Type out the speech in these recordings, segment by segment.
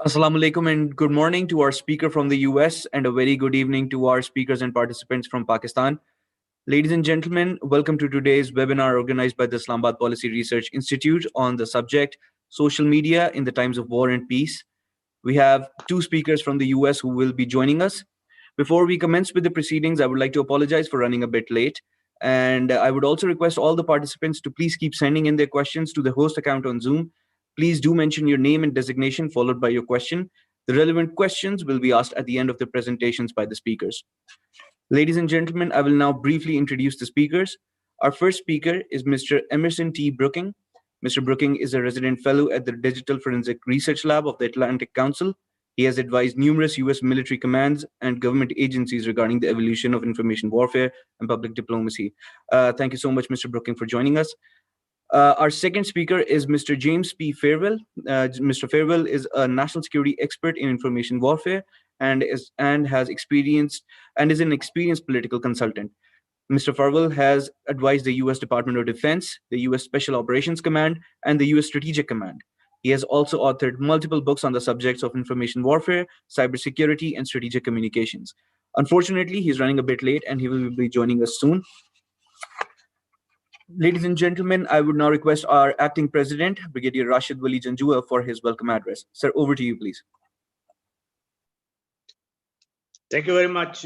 Assalamu alaikum and good morning to our speaker from the US and a very good evening to our speakers and participants from Pakistan. Ladies and gentlemen, welcome to today's webinar organized by the Islamabad Policy Research Institute on the subject Social Media in the Times of War and Peace. We have two speakers from the US who will be joining us. Before we commence with the proceedings, I would like to apologize for running a bit late. And I would also request all the participants to please keep sending in their questions to the host account on Zoom. Please do mention your name and designation followed by your question. The relevant questions will be asked at the end of the presentations by the speakers. Ladies and gentlemen, I will now briefly introduce the speakers. Our first speaker is Mr. Emerson T. Brooking. Mr. Brooking is a resident fellow at the Digital Forensic Research Lab of the Atlantic Council. He has advised numerous US military commands and government agencies regarding the evolution of information warfare and public diplomacy. Thank you so much, Mr. Brooking, for joining us. Our second speaker is Mr. James P. Fairwell. Mr. Fairwell is a national security expert in information warfare and is an experienced political consultant. Mr. Farwell has advised the U.S. Department of Defense, the U.S. Special Operations Command, and the U.S. Strategic Command. He has also authored multiple books on the subjects of information warfare, cybersecurity, and strategic communications. Unfortunately, he's running a bit late and he will be joining us soon. Ladies and gentlemen, I would now request our acting president, Brigadier Rashid Wali Janjua, for his welcome address. Sir, over to you, please. Thank you very much,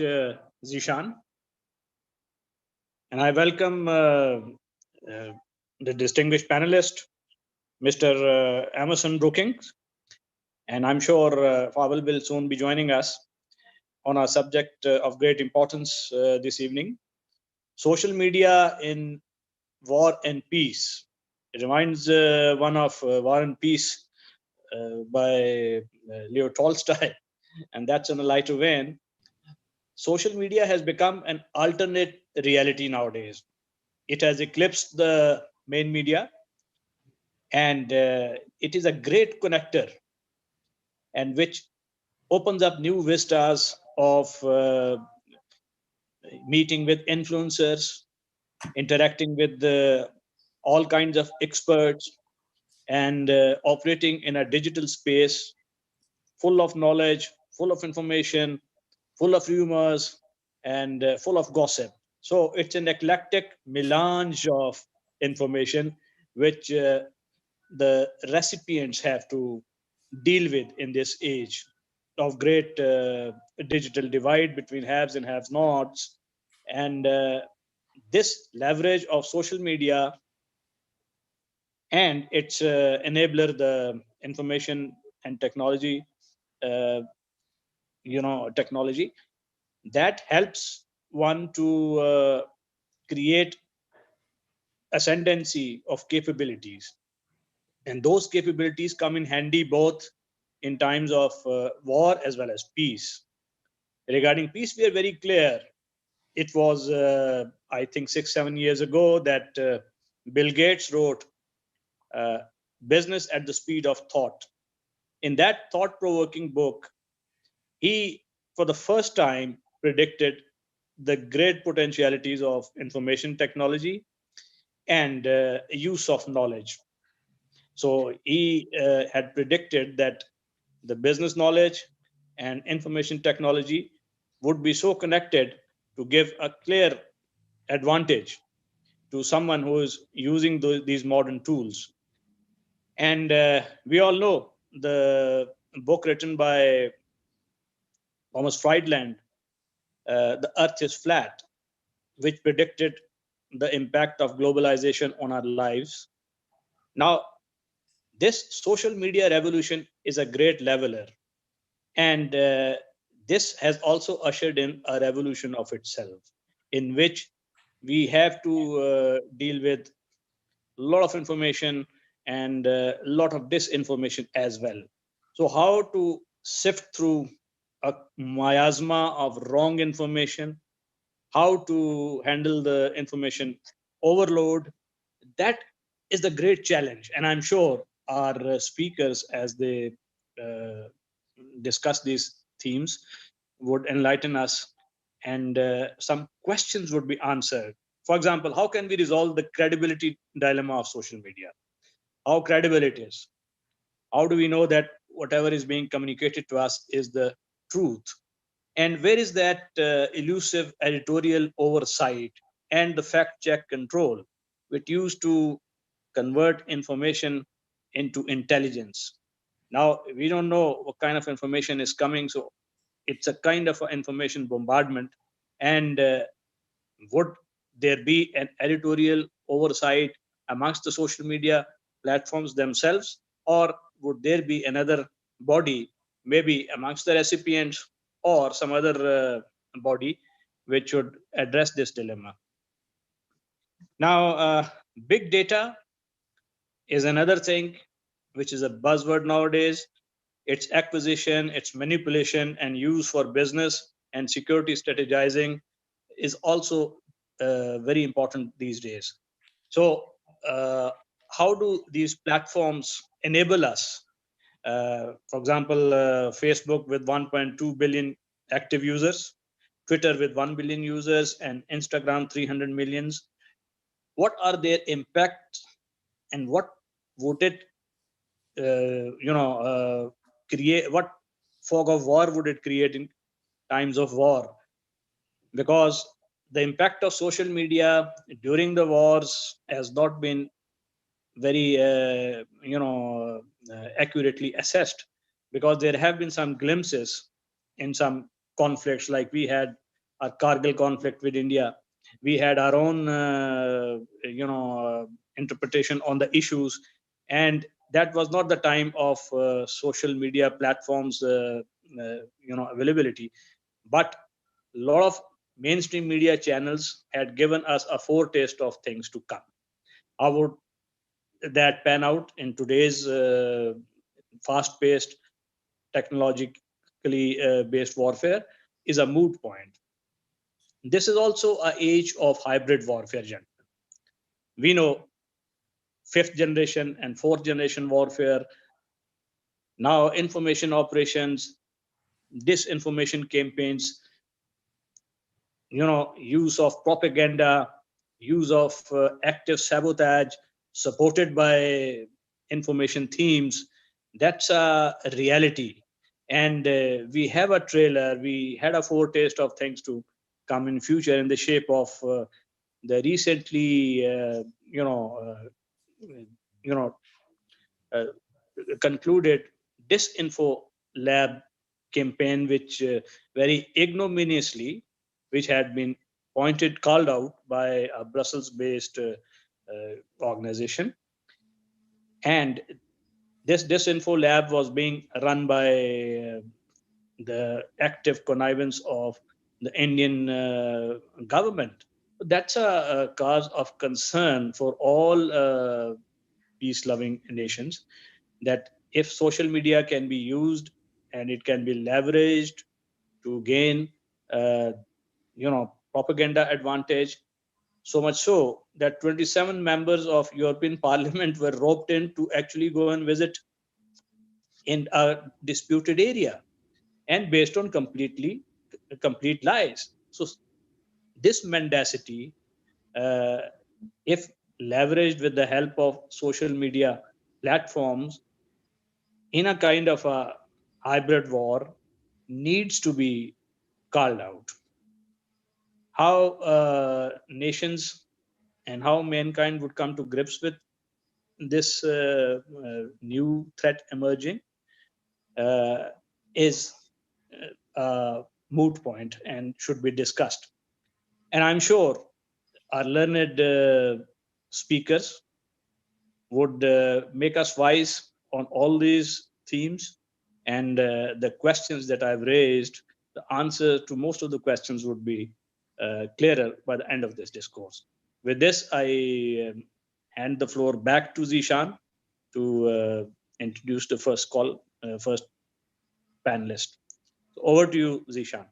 Zishan. And I welcome the distinguished panelist, Mr. Emerson Brooking. And I'm sure Fawel will soon be joining us on a subject of great importance this evening. Social media in War and Peace. It reminds one of War and Peace by Leo Tolstoy, and that's in a lighter vein. Social media has become an alternate reality nowadays. It has eclipsed the main media, and it is a great connector, and which opens up new vistas of meeting with influencers, interacting with all kinds of experts, and operating in a digital space full of knowledge, full of information, full of rumors, and full of gossip. So it's an eclectic melange of information which the recipients have to deal with in this age of great digital divide between haves and have-nots. And this leverage of social media and its enabler, the information and technology, technology, that helps one to create ascendancy of capabilities. And those capabilities come in handy both in times of war as well as peace. Regarding peace, we are very clear. It was, I think, 6-7 years ago that Bill Gates wrote Business at the Speed of Thought. In that thought-provoking book, he, for the first time, predicted the great potentialities of information technology and use of knowledge. So he had predicted that the business knowledge and information technology would be so connected to give a clear advantage to someone who is using these modern tools. And we all know the book written by Thomas Friedland, The Earth is Flat, which predicted the impact of globalization on our lives. Now, this social media revolution is a great leveler. And this has also ushered in a revolution of itself, in which we have to deal with a lot of information and a lot of disinformation as well. So how to sift through a miasma of wrong information, how to handle the information overload, that is the great challenge. And I'm sure our speakers, as they discuss these themes, would enlighten us, and some questions would be answered. For example, how can we resolve the credibility dilemma of social media? How credible it is? How do we know that whatever is being communicated to us is the truth. And where is that elusive editorial oversight and the fact check control, which used to convert information into intelligence? Now, we don't know what kind of information is coming. So it's a kind of information bombardment. And would there be an editorial oversight amongst the social media platforms themselves, or would there be another body, maybe amongst the recipients or some other body, which should address this dilemma? Now, big data is another thing which is a buzzword nowadays. Its acquisition, its manipulation, and use for business and security strategizing is also very important these days. So, how do these platforms enable us? For example, Facebook with 1.2 billion active users, Twitter with 1 billion users, and Instagram 300 millions. What are their impacts, and what would it, create? What fog of war would it create in times of war? Because the impact of social media during the wars has not been very accurately assessed, because there have been some glimpses in some conflicts, like we had a Kargil conflict with India. We had our own interpretation on the issues, and that was not the time of social media platforms availability. But a lot of mainstream media channels had given us a foretaste of things to come. How would that pan out in today's fast-paced, technologically based warfare is a moot point. This is also an age of hybrid warfare, gentlemen. We know fifth generation and fourth generation warfare. Now, information operations, disinformation campaigns, use of propaganda, use of active sabotage supported by information themes. That's a reality. And we have a trailer, we had a foretaste of things to come in future in the shape of the recently you know uh, concluded disinfo lab campaign, which very ignominiously, which had been called out by a Brussels-based organization. And this disinfo lab was being run by the active connivance of the Indian government. That's a cause of concern for all peace-loving nations, that if social media can be used and it can be leveraged to gain propaganda advantage, so much so that 27 members of European Parliament were roped in to actually go and visit in a disputed area, and based on complete lies. So this mendacity, uh, if leveraged with the help of social media platforms in a kind of a hybrid war, needs to be called out. How nations and how mankind would come to grips with this new threat emerging is a moot point and should be discussed. And I'm sure our learned speakers would make us wise on all these themes, and the questions that I've raised, the answer to most of the questions would be clearer by the end of this discourse. With this, I hand the floor back to Zishan to introduce the first panelist. So over to you, Zishan.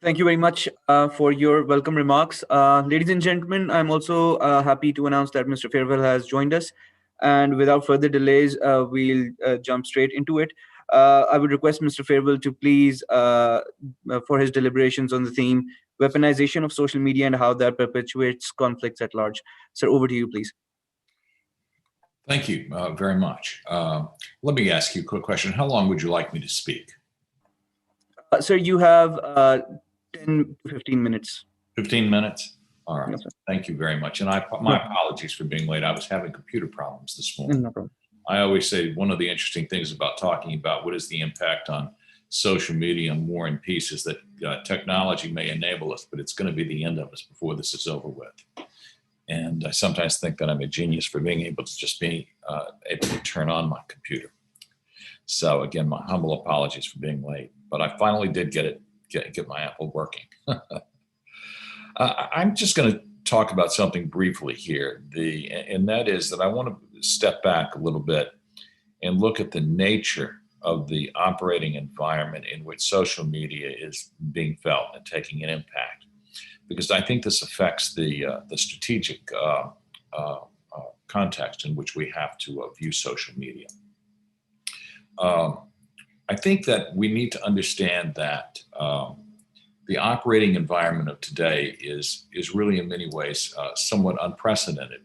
Thank you very much for your welcome remarks. Ladies and gentlemen, I'm also happy to announce that Mr. Fairwell has joined us. And without further delays, we'll jump straight into it. I would request Mr. Fairwell to please, for his deliberations on the theme, weaponization of social media and how that perpetuates conflicts at large. Sir, over to you, please. Thank you very much. Let me ask you a quick question. How long would you like me to speak? Sir, you have 10 to 15 minutes. 15 minutes? All right. Yes, sir. Thank you very much. And my apologies for being late. I was having computer problems this morning. No problem. I always say one of the interesting things about talking about what is the impact on social media and war and peace is that technology may enable us, but it's going to be the end of us before this is over with. And I sometimes think that I'm a genius for being able to just be able to turn on my computer. So again, my humble apologies for being late, but I finally did get my Apple working. I'm just going to talk about something briefly here, and that is that I want to step back a little bit and look at the nature of the operating environment in which social media is being felt and taking an impact, because I think this affects the strategic context in which we have to view social media. I think that we need to understand that the operating environment of today is really in many ways somewhat unprecedented,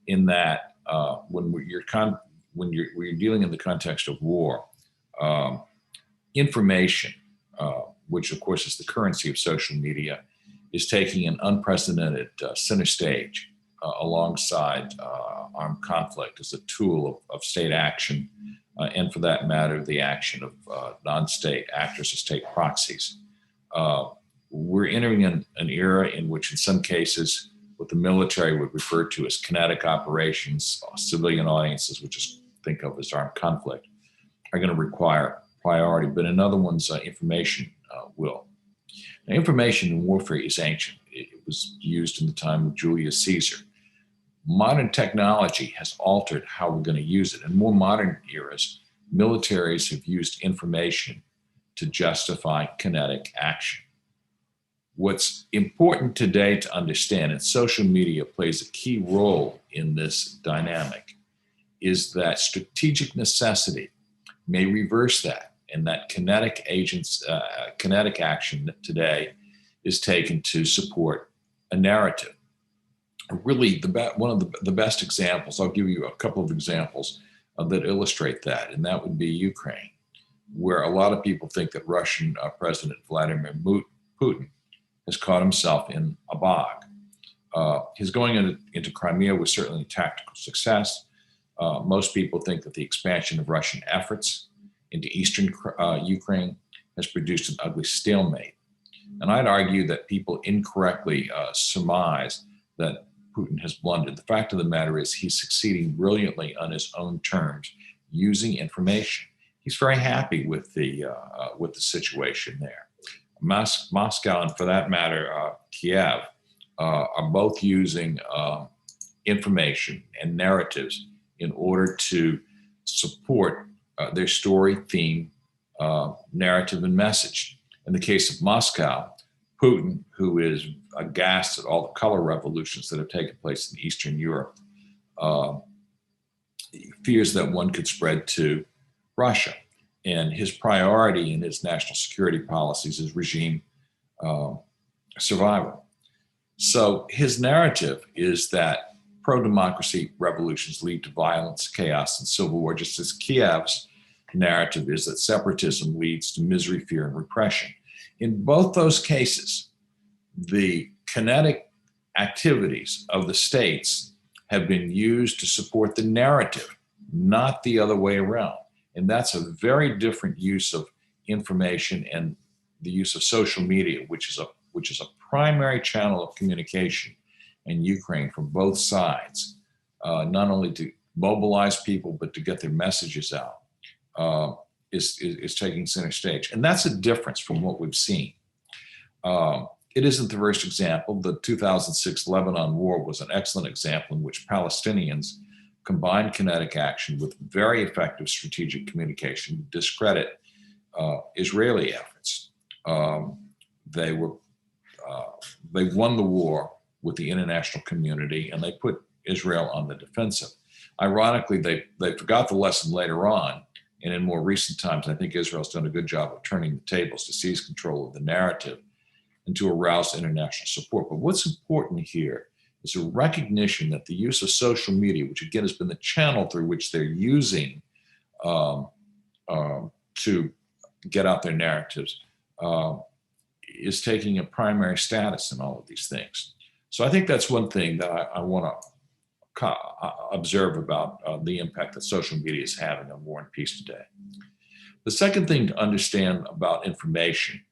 in that when you're dealing in the context of war, information, which of course is the currency of social media, is taking an unprecedented center stage alongside armed conflict as a tool of state action, and for that matter, the action of non-state actors or state proxies. We're entering an era in which, in some cases, what the military would refer to as kinetic operations, civilian audiences, which is think of as armed conflict, are going to require priority, but in other ones, information will. Now, information in warfare is ancient. It was used in the time of Julius Caesar. Modern technology has altered how we're going to use it. In more modern eras, militaries have used information to justify kinetic action. What's important today to understand, and social media plays a key role in this dynamic, is that strategic necessity may reverse that, and that kinetic action today is taken to support a narrative. Really, one of the best examples, I'll give you a couple of examples that illustrate that, and that would be Ukraine, where a lot of people think that Russian President Vladimir Putin has caught himself in a bog. His going into Crimea was certainly a tactical success. Most people think that the expansion of Russian efforts into eastern Ukraine has produced an ugly stalemate. And I'd argue that people incorrectly surmise that Putin has blundered. The fact of the matter is he's succeeding brilliantly on his own terms using information. He's very happy with the situation there. Moscow, and for that matter, Kiev, are both using information and narratives in order to support their story, theme, narrative, and message. In the case of Moscow, Putin, who is aghast at all the color revolutions that have taken place in Eastern Europe, fears that one could spread to Russia. And his priority in his national security policies is regime survival. So his narrative is that pro-democracy revolutions lead to violence, chaos, and civil war, just as Kiev's narrative is that separatism leads to misery, fear, and repression. In both those cases, the kinetic activities of the states have been used to support the narrative, not the other way around. And that's a very different use of information and the use of social media, which is a primary channel of communication in Ukraine from both sides, not only to mobilize people, but to get their messages out, is taking center stage. And that's a difference from what we've seen. It isn't the first example. The 2006 Lebanon War was an excellent example in which Palestinians combined kinetic action with very effective strategic communication to discredit Israeli efforts. They won the war with the international community, and they put Israel on the defensive. Ironically, they forgot the lesson later on, and in more recent times, I think Israel's done a good job of turning the tables to seize control of the narrative and to arouse international support. But what's important here is a recognition that the use of social media, which again has been the channel through which they're using to get out their narratives, is taking a primary status in all of these things. So I think that's one thing that I want to observe about the impact that social media is having on war and peace today. The second thing to understand about information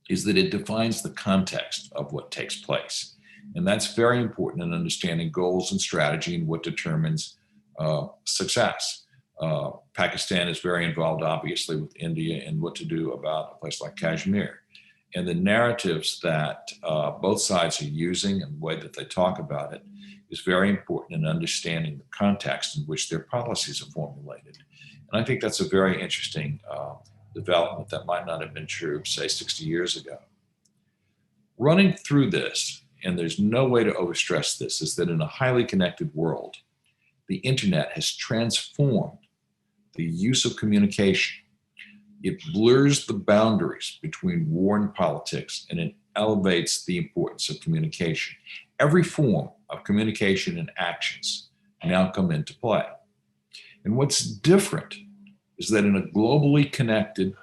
is that it defines the context of what takes place. And that's very important in understanding goals and strategy and what determines success. Pakistan is very involved, obviously, with India and what to do about a place like Kashmir. And the narratives that both sides are using and the way that they talk about it is very important in understanding the context in which their policies are formulated. And I think that's a very interesting development that might not have been true, say, 60 years ago. Running through this, and there's no way to overstress this, is that in a highly connected world, the internet has transformed the use of communication. It blurs the boundaries between war and politics, and it elevates the importance of communication. Every form of communication and actions now come into play. And what's different is that in a globally connected,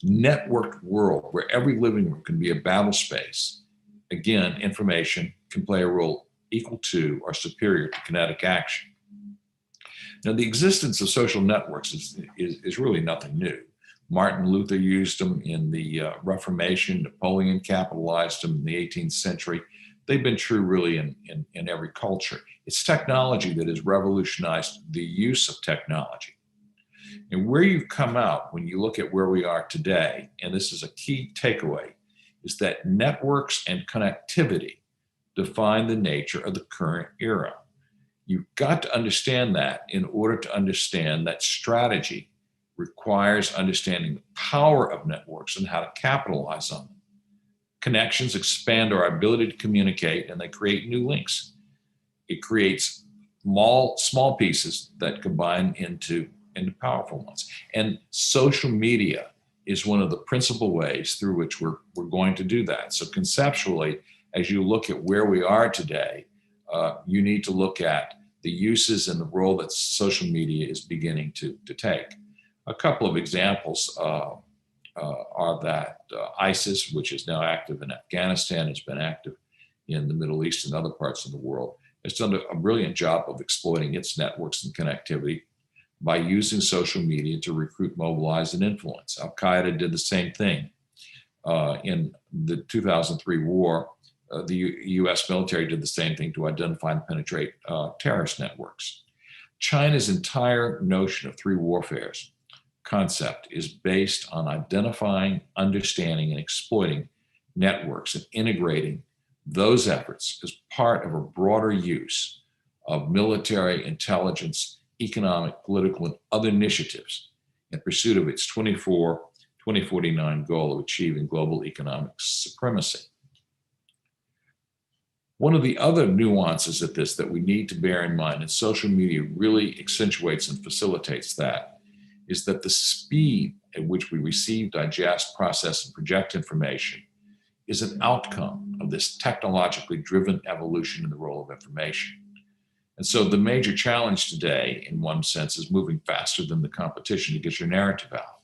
networked world where every living room can be a battle space, again, information can play a role equal to or superior to kinetic action. Now, the existence of social networks is really nothing new. Martin Luther used them in the Reformation. Napoleon capitalized them in the 18th century. They've been true really in every culture. It's technology that has revolutionized the use of technology. And where you've come out when you look at where we are today, and this is a key takeaway, is that networks and connectivity define the nature of the current era. You've got to understand that in order to understand that strategy requires understanding the power of networks and how to capitalize on them. Connections expand our ability to communicate, and they create new links. It creates small pieces that combine into powerful ones. And social media is one of the principal ways through which we're going to do that. So conceptually, as you look at where we are today, you need to look at the uses and the role that social media is beginning to take. A couple of examples are that ISIS, which is now active in Afghanistan, has been active in the Middle East and other parts of the world, has done a brilliant job of exploiting its networks and connectivity by using social media to recruit, mobilize, and influence. Al-Qaeda did the same thing. In the 2003 war, the US military did the same thing to identify and penetrate terrorist networks. China's entire notion of three warfares concept is based on identifying, understanding, and exploiting networks and integrating those efforts as part of a broader use of military, intelligence, economic, political, and other initiatives in pursuit of its 2049 goal of achieving global economic supremacy. One of the other nuances of this that we need to bear in mind, and social media really accentuates and facilitates that, is that the speed at which we receive, digest, process, and project information is an outcome of this technologically driven evolution in the role of information. And so the major challenge today, in one sense, is moving faster than the competition to get your narrative out.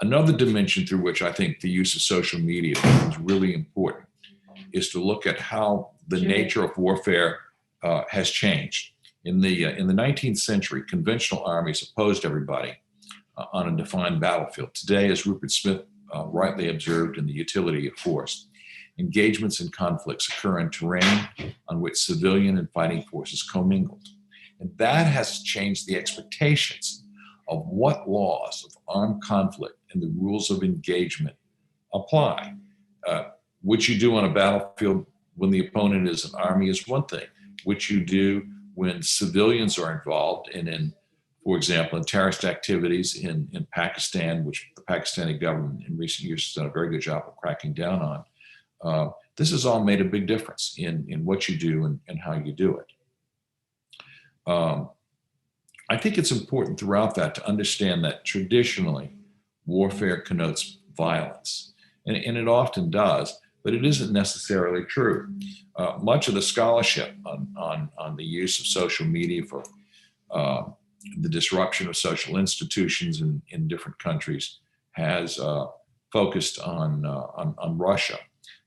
Another dimension through which I think the use of social media becomes really important is to look at how the nature of warfare has changed. In the 19th century, conventional armies opposed everybody on a defined battlefield. Today, as Rupert Smith rightly observed in The Utility of Force, engagements and conflicts occur in terrain on which civilian and fighting forces commingled. And that has changed the expectations of what laws of armed conflict and the rules of engagement apply. What you do on a battlefield when the opponent is an army is one thing. What you do when civilians are involved and for example, in terrorist activities in Pakistan, which the Pakistani government in recent years has done a very good job of cracking down on, this has all made a big difference in what you do and how you do it. I think it's important throughout that to understand that traditionally warfare connotes violence, and it often does, but it isn't necessarily true. Much of the scholarship on the use of social media for the disruption of social institutions in different countries has focused on Russia.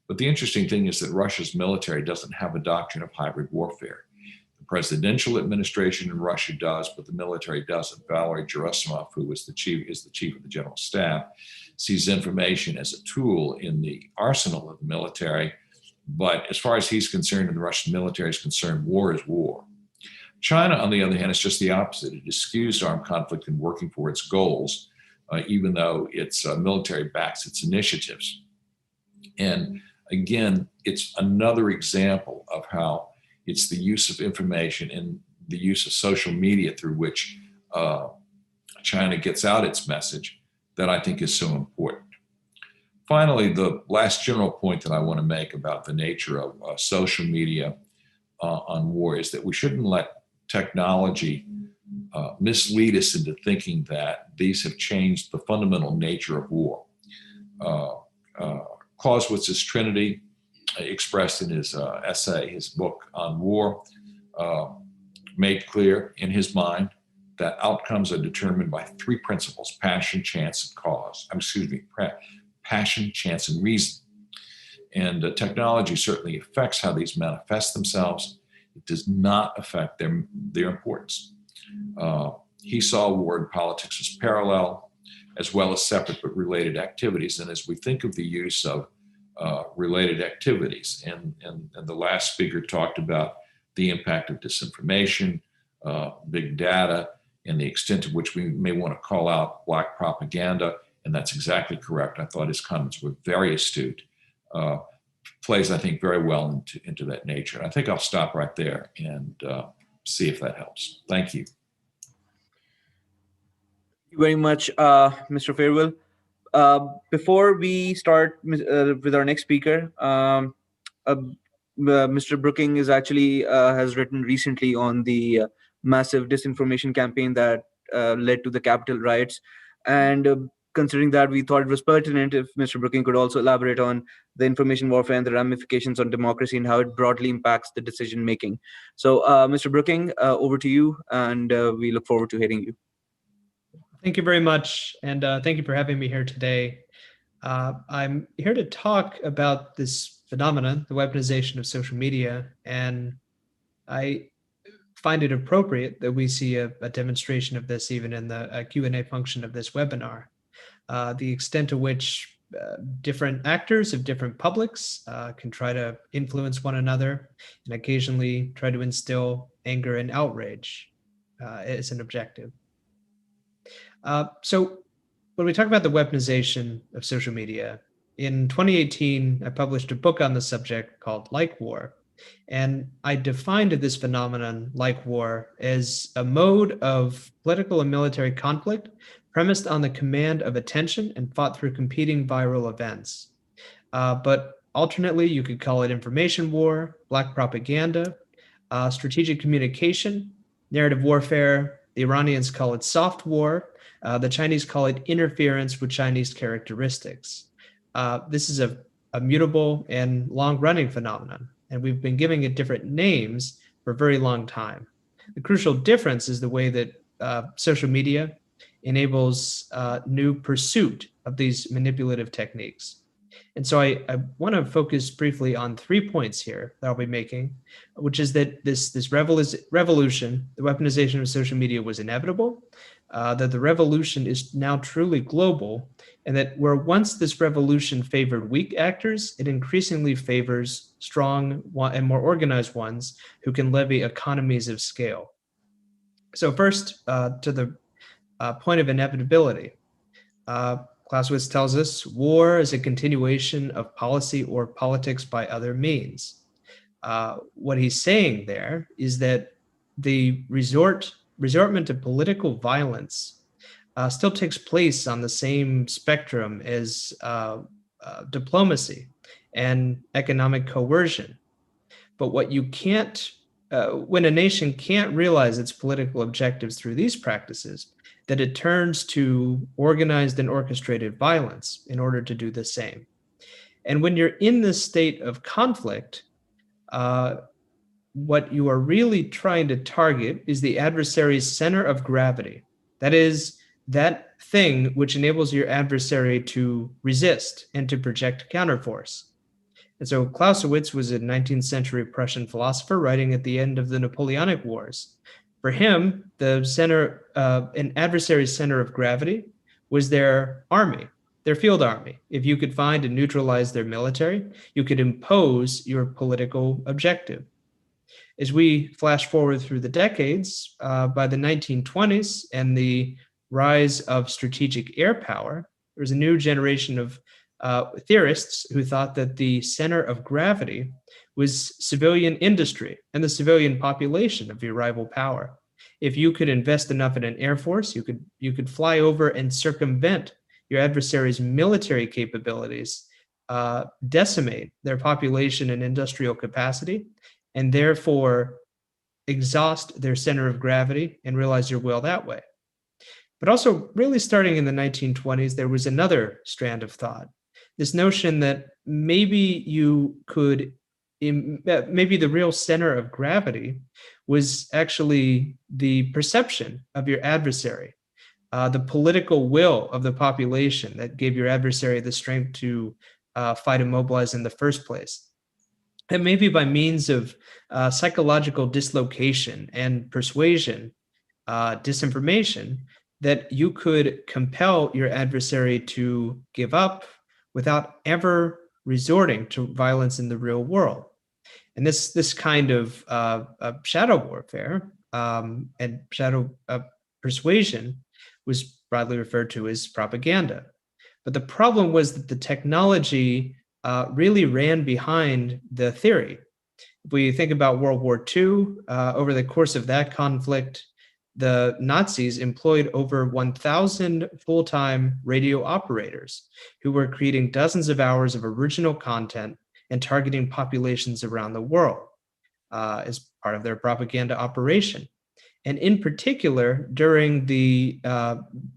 But the interesting thing is that Russia's military doesn't have a doctrine of hybrid warfare. The presidential administration in Russia does, but the military doesn't. Valery Gerasimov, who is the chief of the general staff, sees information as a tool in the arsenal of the military. But as far as he's concerned and the Russian military is concerned, war is war. China, on the other hand, is just the opposite. It eschews armed conflict in working for its goals, even though its military backs its initiatives. And again, it's another example of how it's the use of information and the use of social media through which China gets out its message that I think is so important. Finally, the last general point that I want to make about the nature of social media on war is that we shouldn't let technology mislead us into thinking that these have changed the fundamental nature of war. Clausewitz's Trinity, expressed in his essay, his book on war, made clear in his mind that outcomes are determined by three principles: passion, chance, and cause. Passion, chance, and reason. And technology certainly affects how these manifest themselves. It does not affect their importance. He saw war and politics as parallel, as well as separate but related activities. And as we think of the use of related activities, and the last speaker talked about the impact of disinformation, big data, and the extent to which we may want to call out black propaganda, and that's exactly correct. I thought his comments were very astute. Plays, I think, very well into that nature. And I think I'll stop right there and see if that helps. Thank you. Thank you very much, Mr. Fairwell. Before we start with our next speaker, Mr. Brooking is actually has written recently on the massive disinformation campaign that led to the Capitol riots. And considering that, we thought it was pertinent if Mr. Brooking could also elaborate on the information warfare and the ramifications on democracy and how it broadly impacts the decision making. So, Mr. Brooking, over to you, and we look forward to hearing you. Thank you very much, and thank you for having me here today. I'm here to talk about this phenomenon, the weaponization of social media, and I find it appropriate that we see a demonstration of this even in the Q&A function of this webinar. The extent to which different actors of different publics can try to influence one another and occasionally try to instill anger and outrage as an objective. So when we talk about the weaponization of social media, in 2018, I published a book on the subject called Like War, and I defined this phenomenon, like war, as a mode of political and military conflict premised on the command of attention and fought through competing viral events. But alternately, you could call it information war, black propaganda, strategic communication, narrative warfare. The Iranians call it soft war. The Chinese call it interference with Chinese characteristics. This is a mutable and long-running phenomenon, and we've been giving it different names for a very long time. The crucial difference is the way that social media enables new pursuit of these manipulative techniques. And so I want to focus briefly on 3 points here that I'll be making, which is that this revolution, the weaponization of social media, was inevitable, that the revolution is now truly global, and that where once this revolution favored weak actors, it increasingly favors strong and more organized ones who can levy economies of scale. So first, to the point of inevitability. Clausewitz tells us war is a continuation of policy or politics by other means. What he's saying there is that the resortment to political violence still takes place on the same spectrum as diplomacy and economic coercion. But what you can't, when a nation can't realize its political objectives through these practices, that it turns to organized and orchestrated violence in order to do the same. And when you're in this state of conflict, what you are really trying to target is the adversary's center of gravity. That is, that thing which enables your adversary to resist and to project counterforce. And so Clausewitz was a 19th century Prussian philosopher writing at the end of the Napoleonic Wars. For him, an adversary's center of gravity was their army, their field army. If you could find and neutralize their military, you could impose your political objective. As we flash forward through the decades, by the 1920s and the rise of strategic air power, there was a new generation of theorists who thought that the center of gravity was civilian industry and the civilian population of your rival power. If you could invest enough in an air force, you could fly over and circumvent your adversary's military capabilities, decimate their population and industrial capacity, and therefore exhaust their center of gravity and realize your will that way. But also, really starting in the 1920s, there was another strand of thought. This notion that maybe maybe the real center of gravity was actually the perception of your adversary, the political will of the population that gave your adversary the strength to fight and mobilize in the first place. And maybe by means of psychological dislocation and persuasion, disinformation, that you could compel your adversary to give up without ever resorting to violence in the real world. And this kind of shadow warfare and shadow persuasion was broadly referred to as propaganda. But the problem was that the technology really ran behind the theory. If we think about World War II, over the course of that conflict, the Nazis employed over 1,000 full-time radio operators who were creating dozens of hours of original content and targeting populations around the world as part of their propaganda operation. And in particular, during the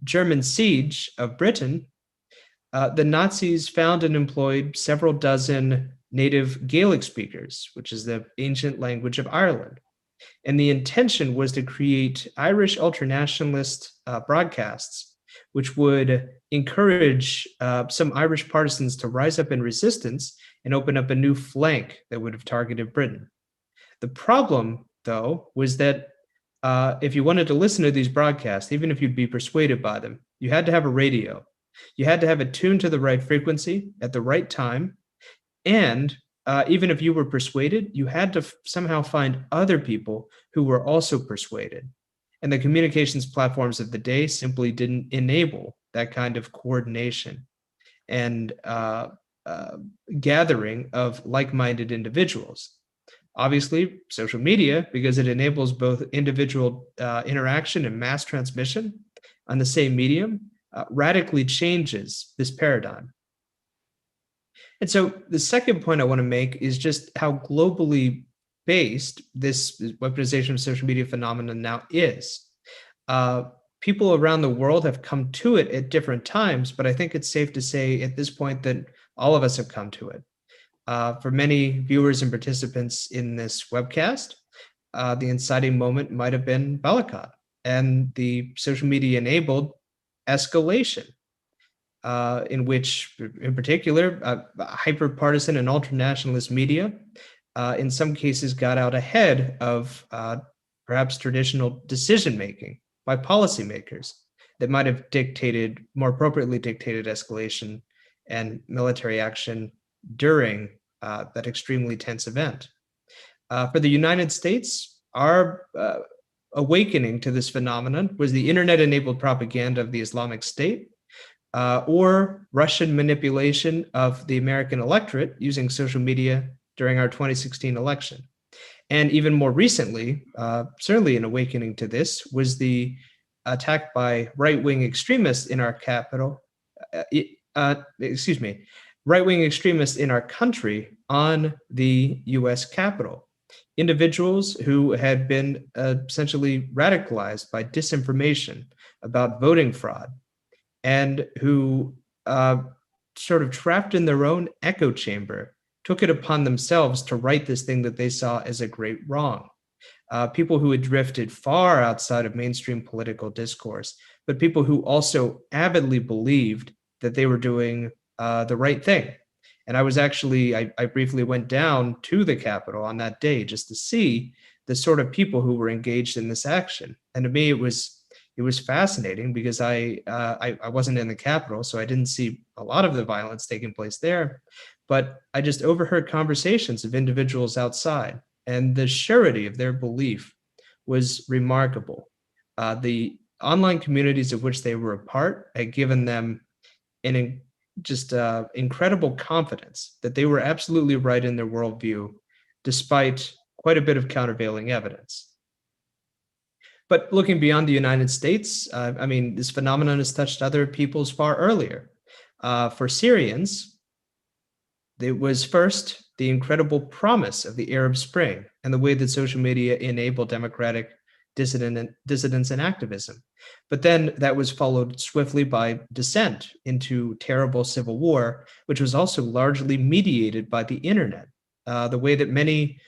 German siege of Britain, the Nazis found and employed several dozen native Gaelic speakers, which is the ancient language of Ireland. And the intention was to create Irish ultranationalist broadcasts, which would encourage some Irish partisans to rise up in resistance and open up a new flank that would have targeted Britain. The problem, though, was that if you wanted to listen to these broadcasts, even if you'd be persuaded by them, you had to have a radio. You had to have it tuned to the right frequency at the right time. And even if you were persuaded, you had to somehow find other people who were also persuaded. And the communications platforms of the day simply didn't enable that kind of coordination and gathering of like-minded individuals. Obviously, social media, because it enables both individual interaction and mass transmission on the same medium, radically changes this paradigm. And so the second point I want to make is just how globally based this weaponization of social media phenomenon now is. People around the world have come to it at different times, but I think it's safe to say at this point that all of us have come to it. For many viewers and participants in this webcast, the inciting moment might have been Balakot and the social media enabled escalation, in which, in particular, hyper-partisan and ultranationalist media, in some cases, got out ahead of perhaps traditional decision-making by policymakers that might have more appropriately dictated escalation and military action during that extremely tense event. For the United States, our awakening to this phenomenon was the internet-enabled propaganda of the Islamic State, or Russian manipulation of the American electorate using social media during our 2016 election. And even more recently, certainly an awakening to this, was the attack by right-wing extremists in our capital, right-wing extremists in our country on the US Capitol. Individuals who had been essentially radicalized by disinformation about voting fraud and who sort of trapped in their own echo chamber, took it upon themselves to right this thing that they saw as a great wrong. People who had drifted far outside of mainstream political discourse, but people who also avidly believed that they were doing the right thing. And I was actually, I briefly went down to the Capitol on that day just to see the sort of people who were engaged in this action. And to me, it was fascinating because I wasn't in the Capitol, so I didn't see a lot of the violence taking place there. But I just overheard conversations of individuals outside, and the surety of their belief was remarkable. The online communities of which they were a part had given them incredible confidence that they were absolutely right in their worldview, despite quite a bit of countervailing evidence. But looking beyond the United States, this phenomenon has touched other peoples far earlier. For Syrians, it was first the incredible promise of the Arab Spring and the way that social media enabled democratic dissidence and activism. But then that was followed swiftly by descent into terrible civil war, which was also largely mediated by the internet. The way that many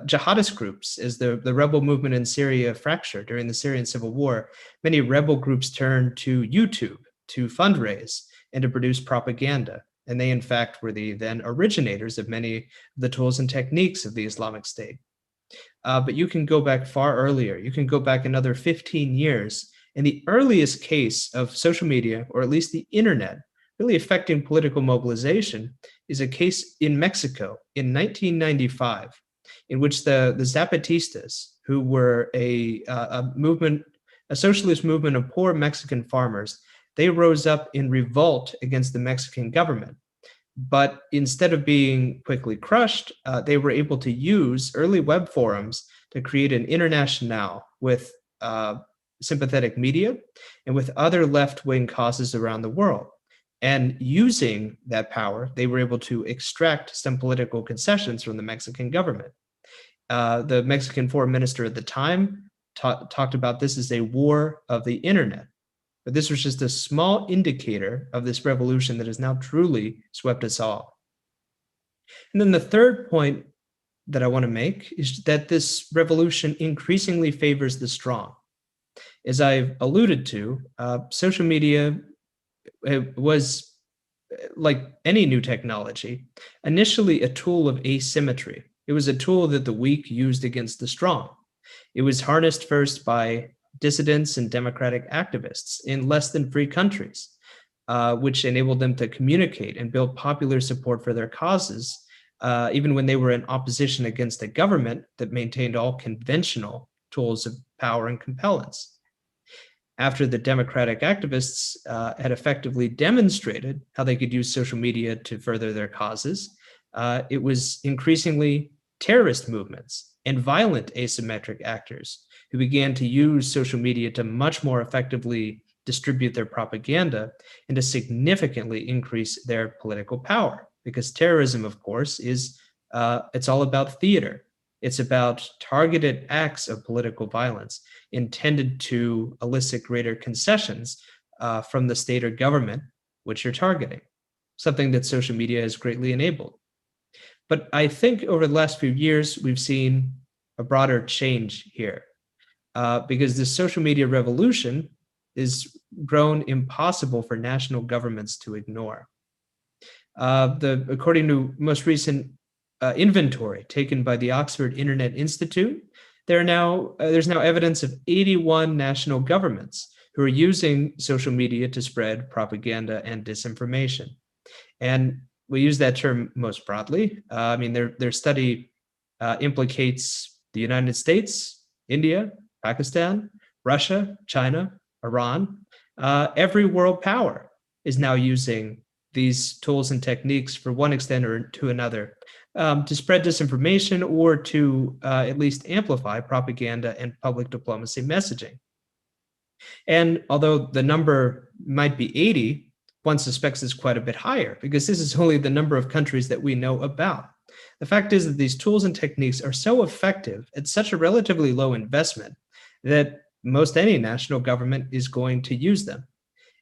jihadist groups, as the rebel movement in Syria fractured during the Syrian civil war, many rebel groups turned to YouTube to fundraise and to produce propaganda. And they, in fact, were the then originators of many of the tools and techniques of the Islamic State. But you can go back far earlier. You can go back another 15 years. And the earliest case of social media, or at least the internet, really affecting political mobilization is a case in Mexico in 1995, in which the Zapatistas, who were a socialist movement of poor Mexican farmers, they rose up in revolt against the Mexican government. But instead of being quickly crushed, they were able to use early web forums to create an internationale with sympathetic media and with other left-wing causes around the world. And using that power, they were able to extract some political concessions from the Mexican government. The Mexican foreign minister at the time talked about this as a war of the internet. But this was just a small indicator of this revolution that has now truly swept us all. And then the third point that I want to make is that this revolution increasingly favors the strong. As I've alluded to, social media was, like any new technology, initially a tool of asymmetry. It was a tool that the weak used against the strong. It was harnessed first by dissidents and democratic activists in less than free countries, which enabled them to communicate and build popular support for their causes, even when they were in opposition against a government that maintained all conventional tools of power and compellence. After the democratic activists had effectively demonstrated how they could use social media to further their causes, it was increasingly terrorist movements and violent asymmetric actors who began to use social media to much more effectively distribute their propaganda and to significantly increase their political power. Because terrorism, of course, is it's all about theater. It's about targeted acts of political violence intended to elicit greater concessions from the state or government which you're targeting, something that social media has greatly enabled. But I think over the last few years, we've seen a broader change here because this social media revolution is grown impossible for national governments to ignore. According to most recent inventory taken by the Oxford Internet Institute, there's now evidence of 81 national governments who are using social media to spread propaganda and disinformation. And we use that term most broadly. Their study implicates the United States, India, Pakistan, Russia, China, Iran. Every world power is now using these tools and techniques for one extent or to another to spread disinformation or to at least amplify propaganda and public diplomacy messaging. And although the number might be 80, one suspects it's quite a bit higher because this is only the number of countries that we know about. The fact is that these tools and techniques are so effective at such a relatively low investment that most any national government is going to use them.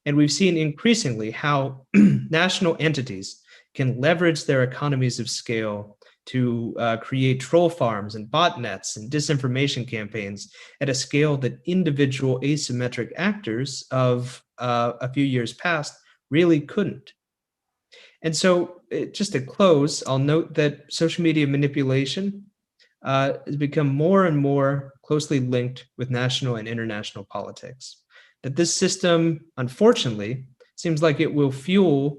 And we've seen increasingly how national entities can leverage their economies of scale to create troll farms and botnets and disinformation campaigns at a scale that individual asymmetric actors of a few years past really couldn't. And so, just to close, I'll note that social media manipulation has become more and more closely linked with national and international politics. That this system, unfortunately, seems like it will fuel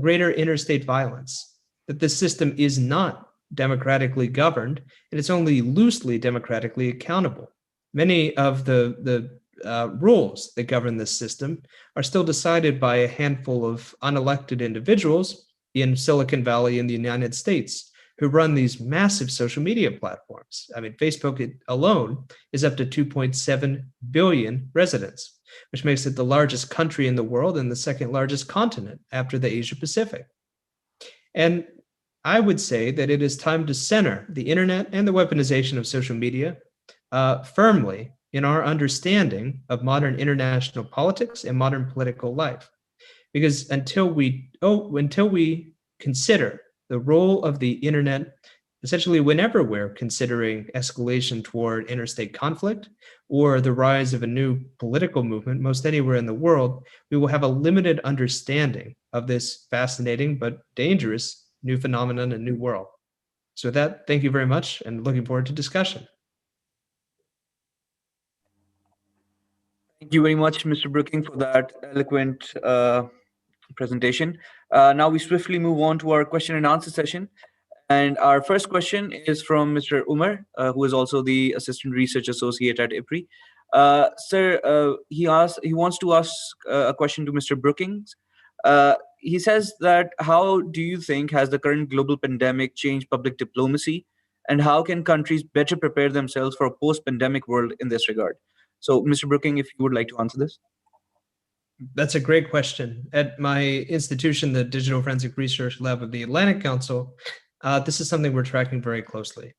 greater interstate violence. That this system is not democratically governed, and it's only loosely democratically accountable. Many of the rules that govern this system are still decided by a handful of unelected individuals in Silicon Valley in the United States who run these massive social media platforms. I mean, Facebook alone is up to 2.7 billion residents, which makes it the largest country in the world and the second largest continent after the Asia Pacific. And I would say that it is time to center the internet and the weaponization of social media firmly in our understanding of modern international politics and modern political life. Because until we consider the role of the internet, essentially whenever we're considering escalation toward interstate conflict or the rise of a new political movement, most anywhere in the world, we will have a limited understanding of this fascinating but dangerous new phenomenon and new world. So with that, thank you very much and looking forward to discussion. Thank you very much, Mr. Brooking, for that eloquent presentation. Now we swiftly move on to our question and answer session. And our first question is from Mr. Umar, who is also the Assistant Research Associate at IPRI. Sir, he wants to ask a question to Mr. Brookings. He says that, how do you think has the current global pandemic changed public diplomacy, and how can countries better prepare themselves for a post-pandemic world in this regard? So, Mr. Brooking, if you would like to answer this. That's a great question. At my institution, the Digital Forensic Research Lab of the Atlantic Council, this is something we're tracking very closely.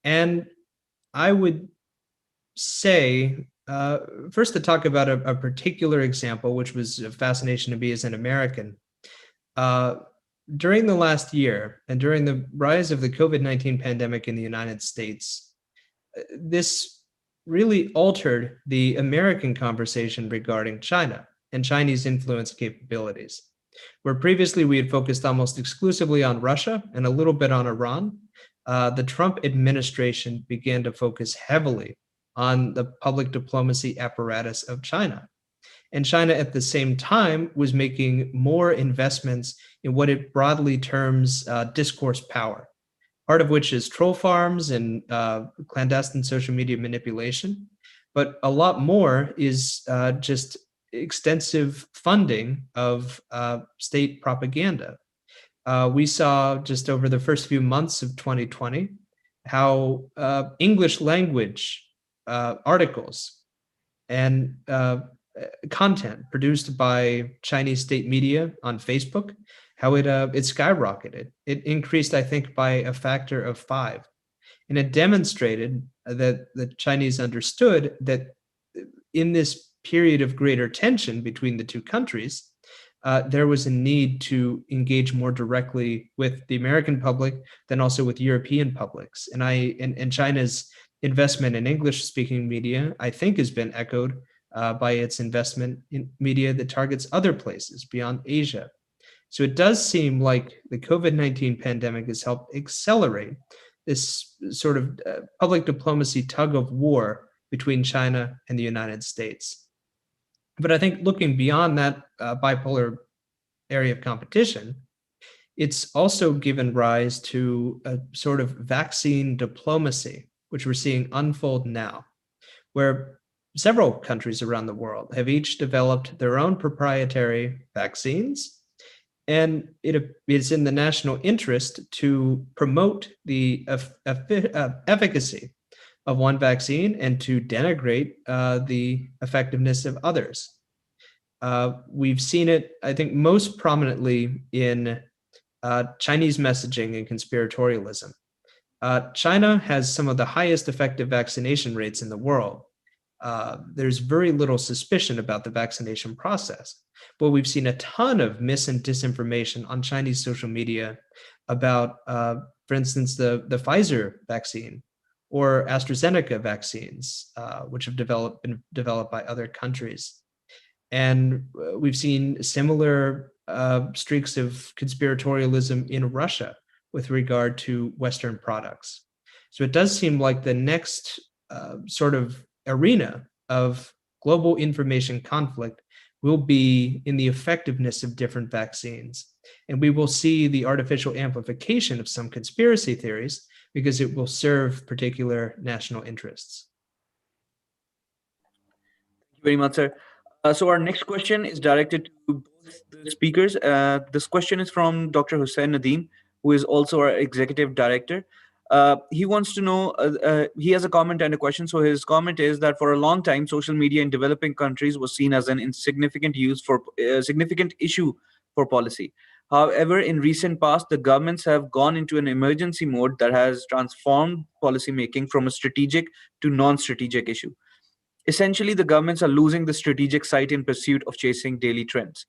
And I would say, first to talk about a particular example, which was a fascination to me as an American. During the last year and during the rise of the COVID-19 pandemic in the United States, this really altered the American conversation regarding China and Chinese influence capabilities. Where previously we had focused almost exclusively on Russia and a little bit on Iran, the Trump administration began to focus heavily on the public diplomacy apparatus of China. And China at the same time was making more investments in what it broadly terms discourse power, part of which is troll farms and clandestine social media manipulation. But a lot more is just extensive funding of state propaganda. We saw just over the first few months of 2020 how English language articles and content produced by Chinese state media on Facebook, how it skyrocketed. It increased, I think, by a factor of 5. And it demonstrated that the Chinese understood that in this period of greater tension between the two countries, there was a need to engage more directly with the American public than also with European publics. And China's investment in English-speaking media, I think, has been echoed by its investment in media that targets other places beyond Asia. So it does seem like the COVID-19 pandemic has helped accelerate this sort of public diplomacy tug of war between China and the United States. But I think looking beyond that bipolar area of competition, it's also given rise to a sort of vaccine diplomacy, which we're seeing unfold now, where several countries around the world have each developed their own proprietary vaccines. And it's in the national interest to promote the efficacy of one vaccine and to denigrate the effectiveness of others. We've seen it, I think, most prominently in Chinese messaging and conspiratorialism. China has some of the highest effective vaccination rates in the world. there's very little suspicion about the vaccination process. But we've seen a ton of mis and disinformation on Chinese social media about, for instance, the Pfizer vaccine or AstraZeneca vaccines, which have been developed by other countries. And we've seen similar streaks of conspiratorialism in Russia with regard to Western products. So it does seem like the next sort of arena of global information conflict will be in the effectiveness of different vaccines. And we will see the artificial amplification of some conspiracy theories because it will serve particular national interests. Thank you very much, sir. So our next question is directed to both the speakers. This question is from Dr. Hussain Nadeem, who is also our executive director. He wants to know, he has a comment and a question. So his comment is that for a long time, social media in developing countries was seen as an significant issue for policy. However, in recent past, the governments have gone into an emergency mode that has transformed policymaking from a strategic to non-strategic issue. Essentially, the governments are losing the strategic sight in pursuit of chasing daily trends.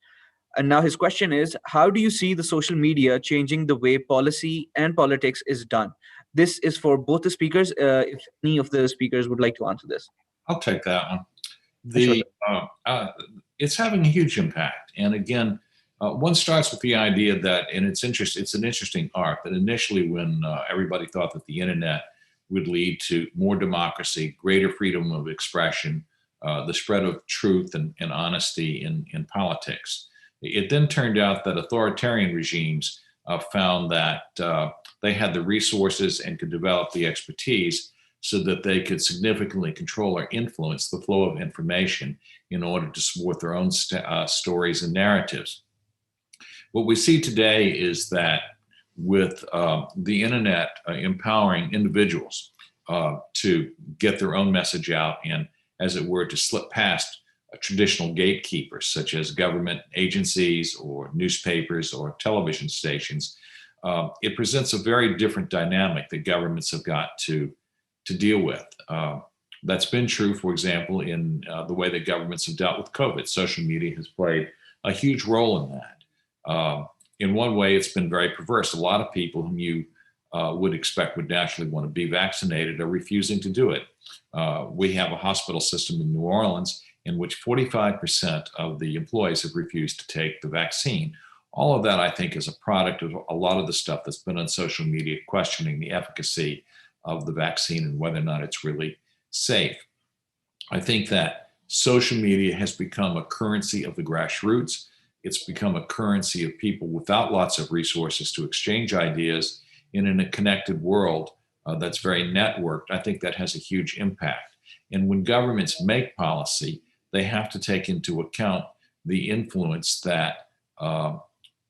And now his question is, how do you see the social media changing the way policy and politics is done? This is for both the speakers. If any of the speakers would like to answer this. I'll take that one. It's having a huge impact. And again, one starts with the idea that, and it's an interesting arc, that initially when everybody thought that the internet would lead to more democracy, greater freedom of expression, the spread of truth and honesty in politics. It then turned out that authoritarian regimes found that they had the resources and could develop the expertise so that they could significantly control or influence the flow of information in order to support their own stories and narratives. What we see today is that with the internet empowering individuals to get their own message out and, as it were, to slip past traditional gatekeepers such as government agencies or newspapers or television stations, it presents a very different dynamic that governments have got to deal with. That's been true, for example, in the way that governments have dealt with COVID. Social media has played a huge role in that. In one way, it's been very perverse. A lot of people whom you would expect would naturally want to be vaccinated are refusing to do it. We have a hospital system in New Orleans in which 45% of the employees have refused to take the vaccine. All of that, I think, is a product of a lot of the stuff that's been on social media questioning the efficacy of the vaccine and whether or not it's really safe. I think that social media has become a currency of the grassroots. It's become a currency of people without lots of resources to exchange ideas. And in a connected world that's very networked, I think that has a huge impact. And when governments make policy, they have to take into account the influence that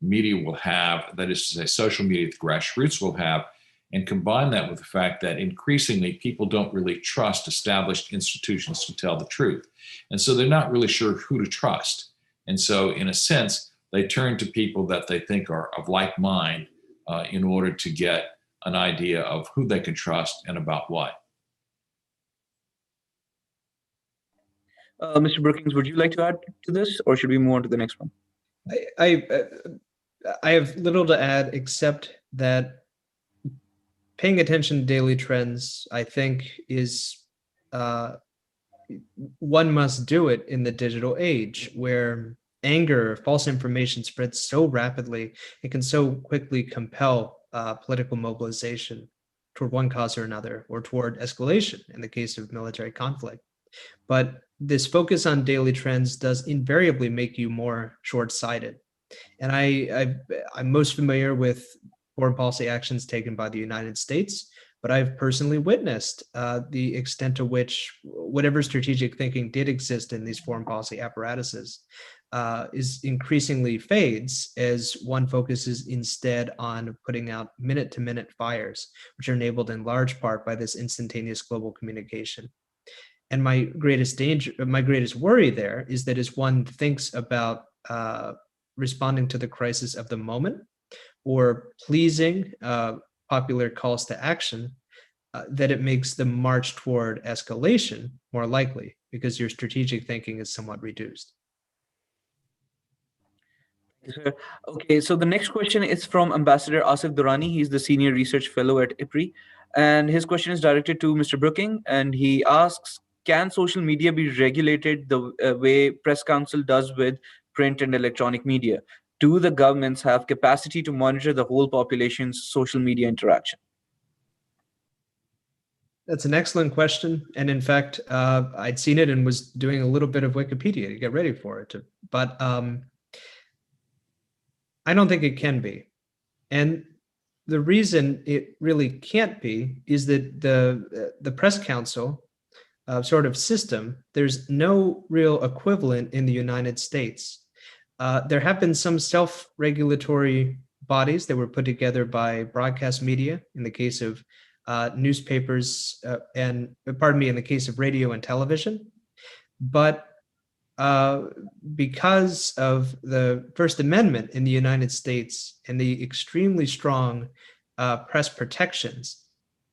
media will have, that is to say, social media at the grassroots will have, and combine that with the fact that increasingly people don't really trust established institutions to tell the truth. And so they're not really sure who to trust. And so in a sense, they turn to people that they think are of like mind in order to get an idea of who they can trust and about what. Mr. Brookings, would you like to add to this, or should we move on to the next one? I have little to add except that paying attention to daily trends, I think, is one must do it in the digital age where anger, false information spreads so rapidly. It can so quickly compel political mobilization toward one cause or another, or toward escalation in the case of military conflict. But this focus on daily trends does invariably make you more short-sighted. And I'm most familiar with foreign policy actions taken by the United States, but I've personally witnessed the extent to which whatever strategic thinking did exist in these foreign policy apparatuses is increasingly fades as one focuses instead on putting out minute-to-minute fires, which are enabled in large part by this instantaneous global communication. And my greatest worry there is that as one thinks about responding to the crisis of the moment or pleasing popular calls to action, that it makes the march toward escalation more likely. because your strategic thinking is somewhat reduced. Sir. Okay, so the next question is from Ambassador Asif Durrani. He's the Senior Research Fellow at IPRI. And his question is directed to Mr. Brooking. And he asks, can social media be regulated the way Press Council does with print and electronic media? Do the governments have capacity to monitor the whole population's social media interaction? That's an excellent question. And in fact, I'd seen it and was doing a little bit of Wikipedia to get ready for it. But I don't think it can be. And the reason it really can't be is that the Press Council sort of system, there's no real equivalent in the United States. There have been some self-regulatory bodies that were put together by broadcast media in the case of newspapers in the case of radio and television. But because of the First Amendment in the United States and the extremely strong press protections,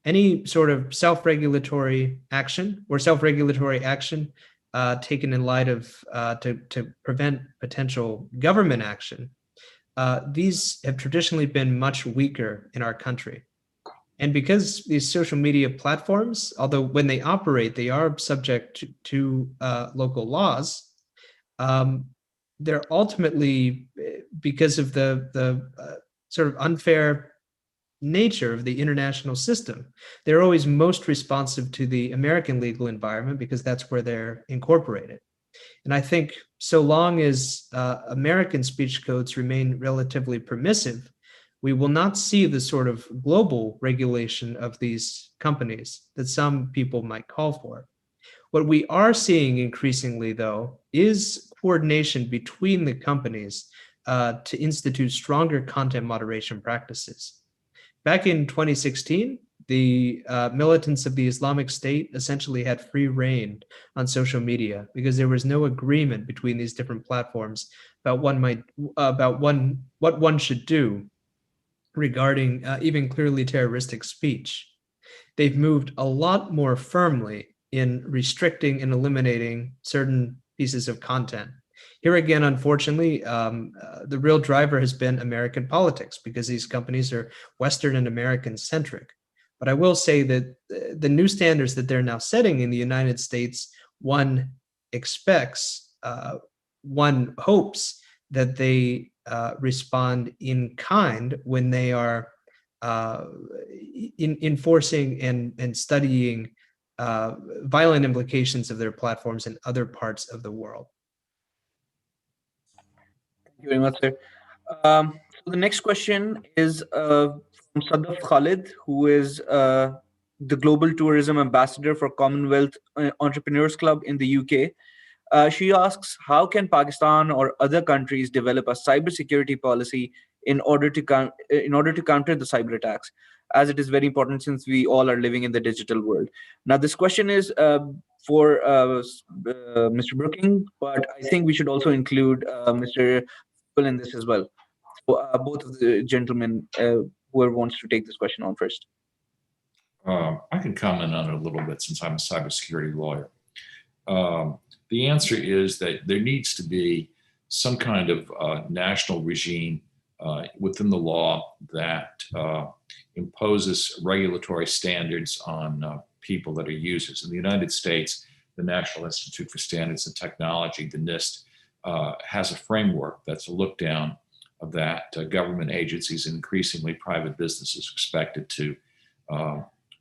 any sort of self-regulatory action taken in light of to prevent potential government action, these have traditionally been much weaker in our country. And because these social media platforms, although when they operate, they are subject to local laws, they're ultimately, because of the sort of unfair nature of the international system, they're always most responsive to the American legal environment because that's where they're incorporated. And I think so long as American speech codes remain relatively permissive, we will not see the sort of global regulation of these companies that some people might call for. What we are seeing increasingly, though, is coordination between the companies to institute stronger content moderation practices. Back in 2016, the militants of the Islamic State essentially had free rein on social media because there was no agreement between these different platforms about what one should do regarding even clearly terroristic speech. They've moved a lot more firmly in restricting and eliminating certain pieces of content. Here again, unfortunately, the real driver has been American politics because these companies are Western and American centric. But I will say that the new standards that they're now setting in the United States, one expects, one hopes that they respond in kind when they are enforcing and studying violent implications of their platforms in other parts of the world. Thank you very much, sir. So the next question is from Sadaf Khalid, who is the Global Tourism Ambassador for Commonwealth Entrepreneurs Club in the UK. She asks, how can Pakistan or other countries develop a cybersecurity policy in order to counter the cyber attacks, as it is very important since we all are living in the digital world. Now, this question is for Mr. Brooking, but I think we should also include Mr. in this as well. So both of the gentlemen, whoever wants to take this question on first. I can comment on it a little bit since I'm a cybersecurity lawyer. The answer is that there needs to be some kind of national regime within the law that imposes regulatory standards on people that are users. In the United States, the National Institute for Standards and Technology, the NIST, has a framework that's a look down of that government agencies and increasingly private businesses expected to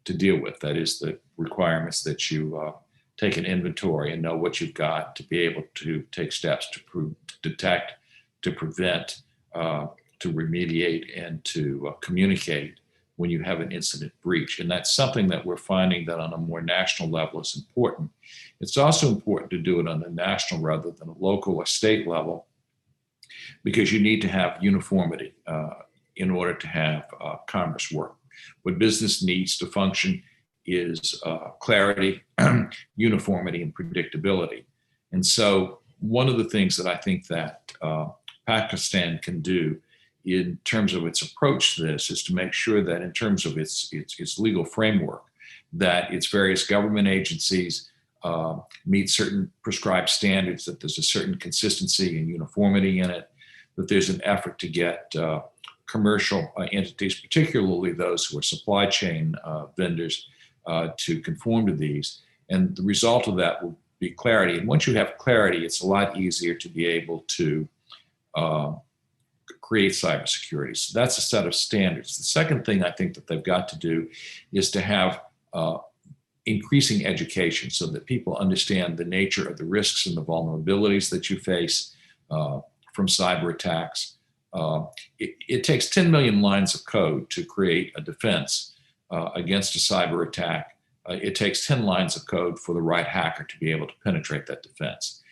deal with. That is the requirements that you take an inventory and know what you've got to be able to take steps to detect, to prevent, to remediate, and to communicate when you have an incident breach. And that's something that we're finding that on a more national level is important. It's also important to do it on a national rather than a local or state level, because you need to have uniformity in order to have commerce work. What business needs to function is clarity, uniformity, and predictability. And so one of the things that I think that Pakistan can do in terms of its approach to this is to make sure that in terms of its legal framework, that its various government agencies meet certain prescribed standards, that there's a certain consistency and uniformity in it, that there's an effort to get commercial entities, particularly those who are supply chain vendors, to conform to these. And the result of that will be clarity. And once you have clarity, it's a lot easier to be able to create cybersecurity. So that's a set of standards. The second thing I think that they've got to do is to have increasing education so that people understand the nature of the risks and the vulnerabilities that you face from cyber attacks. It takes 10 million lines of code to create a defense against a cyber attack. It takes 10 lines of code for the right hacker to be able to penetrate that defense.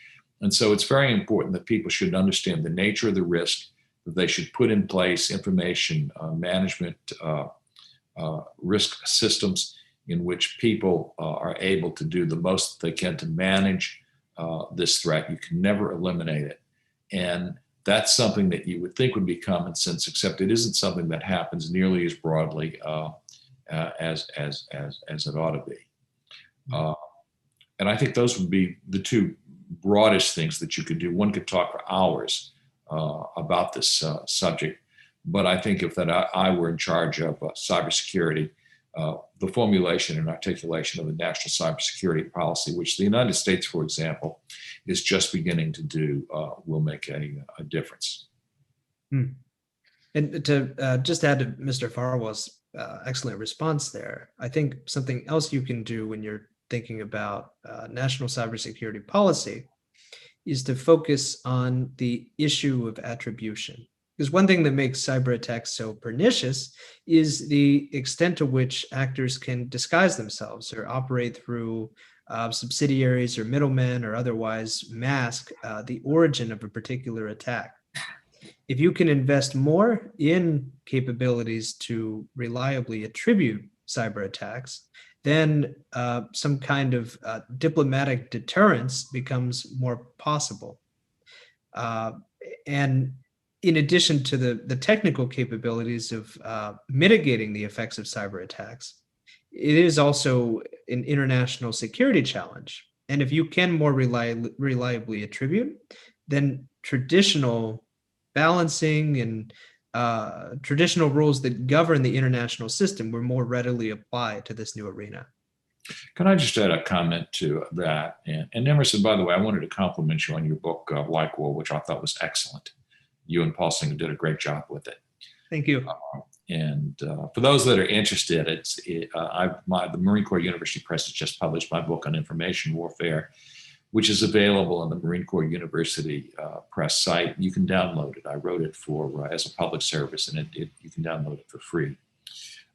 And so it's very important that people should understand the nature of the risk, that they should put in place information management risk systems in which people are able to do the most they can to manage this threat. You can never eliminate it. And that's something that you would think would be common sense, except it isn't something that happens nearly as broadly as it ought to be. And I think those would be the two broadest things that you could do. One could talk for hours about this subject, but I think if I were in charge of cybersecurity, the formulation and articulation of a national cybersecurity policy, which the United States, for example, is just beginning to do, will make a difference. And to just add to Mr. Farwell's excellent response there, I think something else you can do when you're thinking about national cybersecurity policy is to focus on the issue of attribution. Because one thing that makes cyber attacks so pernicious is the extent to which actors can disguise themselves or operate through subsidiaries or middlemen or otherwise mask the origin of a particular attack. If you can invest more in capabilities to reliably attribute cyber attacks, then some kind of diplomatic deterrence becomes more possible. And in addition to the technical capabilities of mitigating the effects of cyber attacks, it is also an international security challenge. And if you can more reliably attribute, then traditional balancing and traditional rules that govern the international system will more readily apply to this new arena. Can I just add a comment to that? And Emerson, by the way, I wanted to compliment you on your book, Like War, which I thought was excellent. You and Paul Singer did a great job with it. Thank you. And for those that are interested, the Marine Corps University Press has just published my book on information warfare, which is available on the Marine Corps University Press site. You can download it. I wrote it for as a public service, and you can download it for free.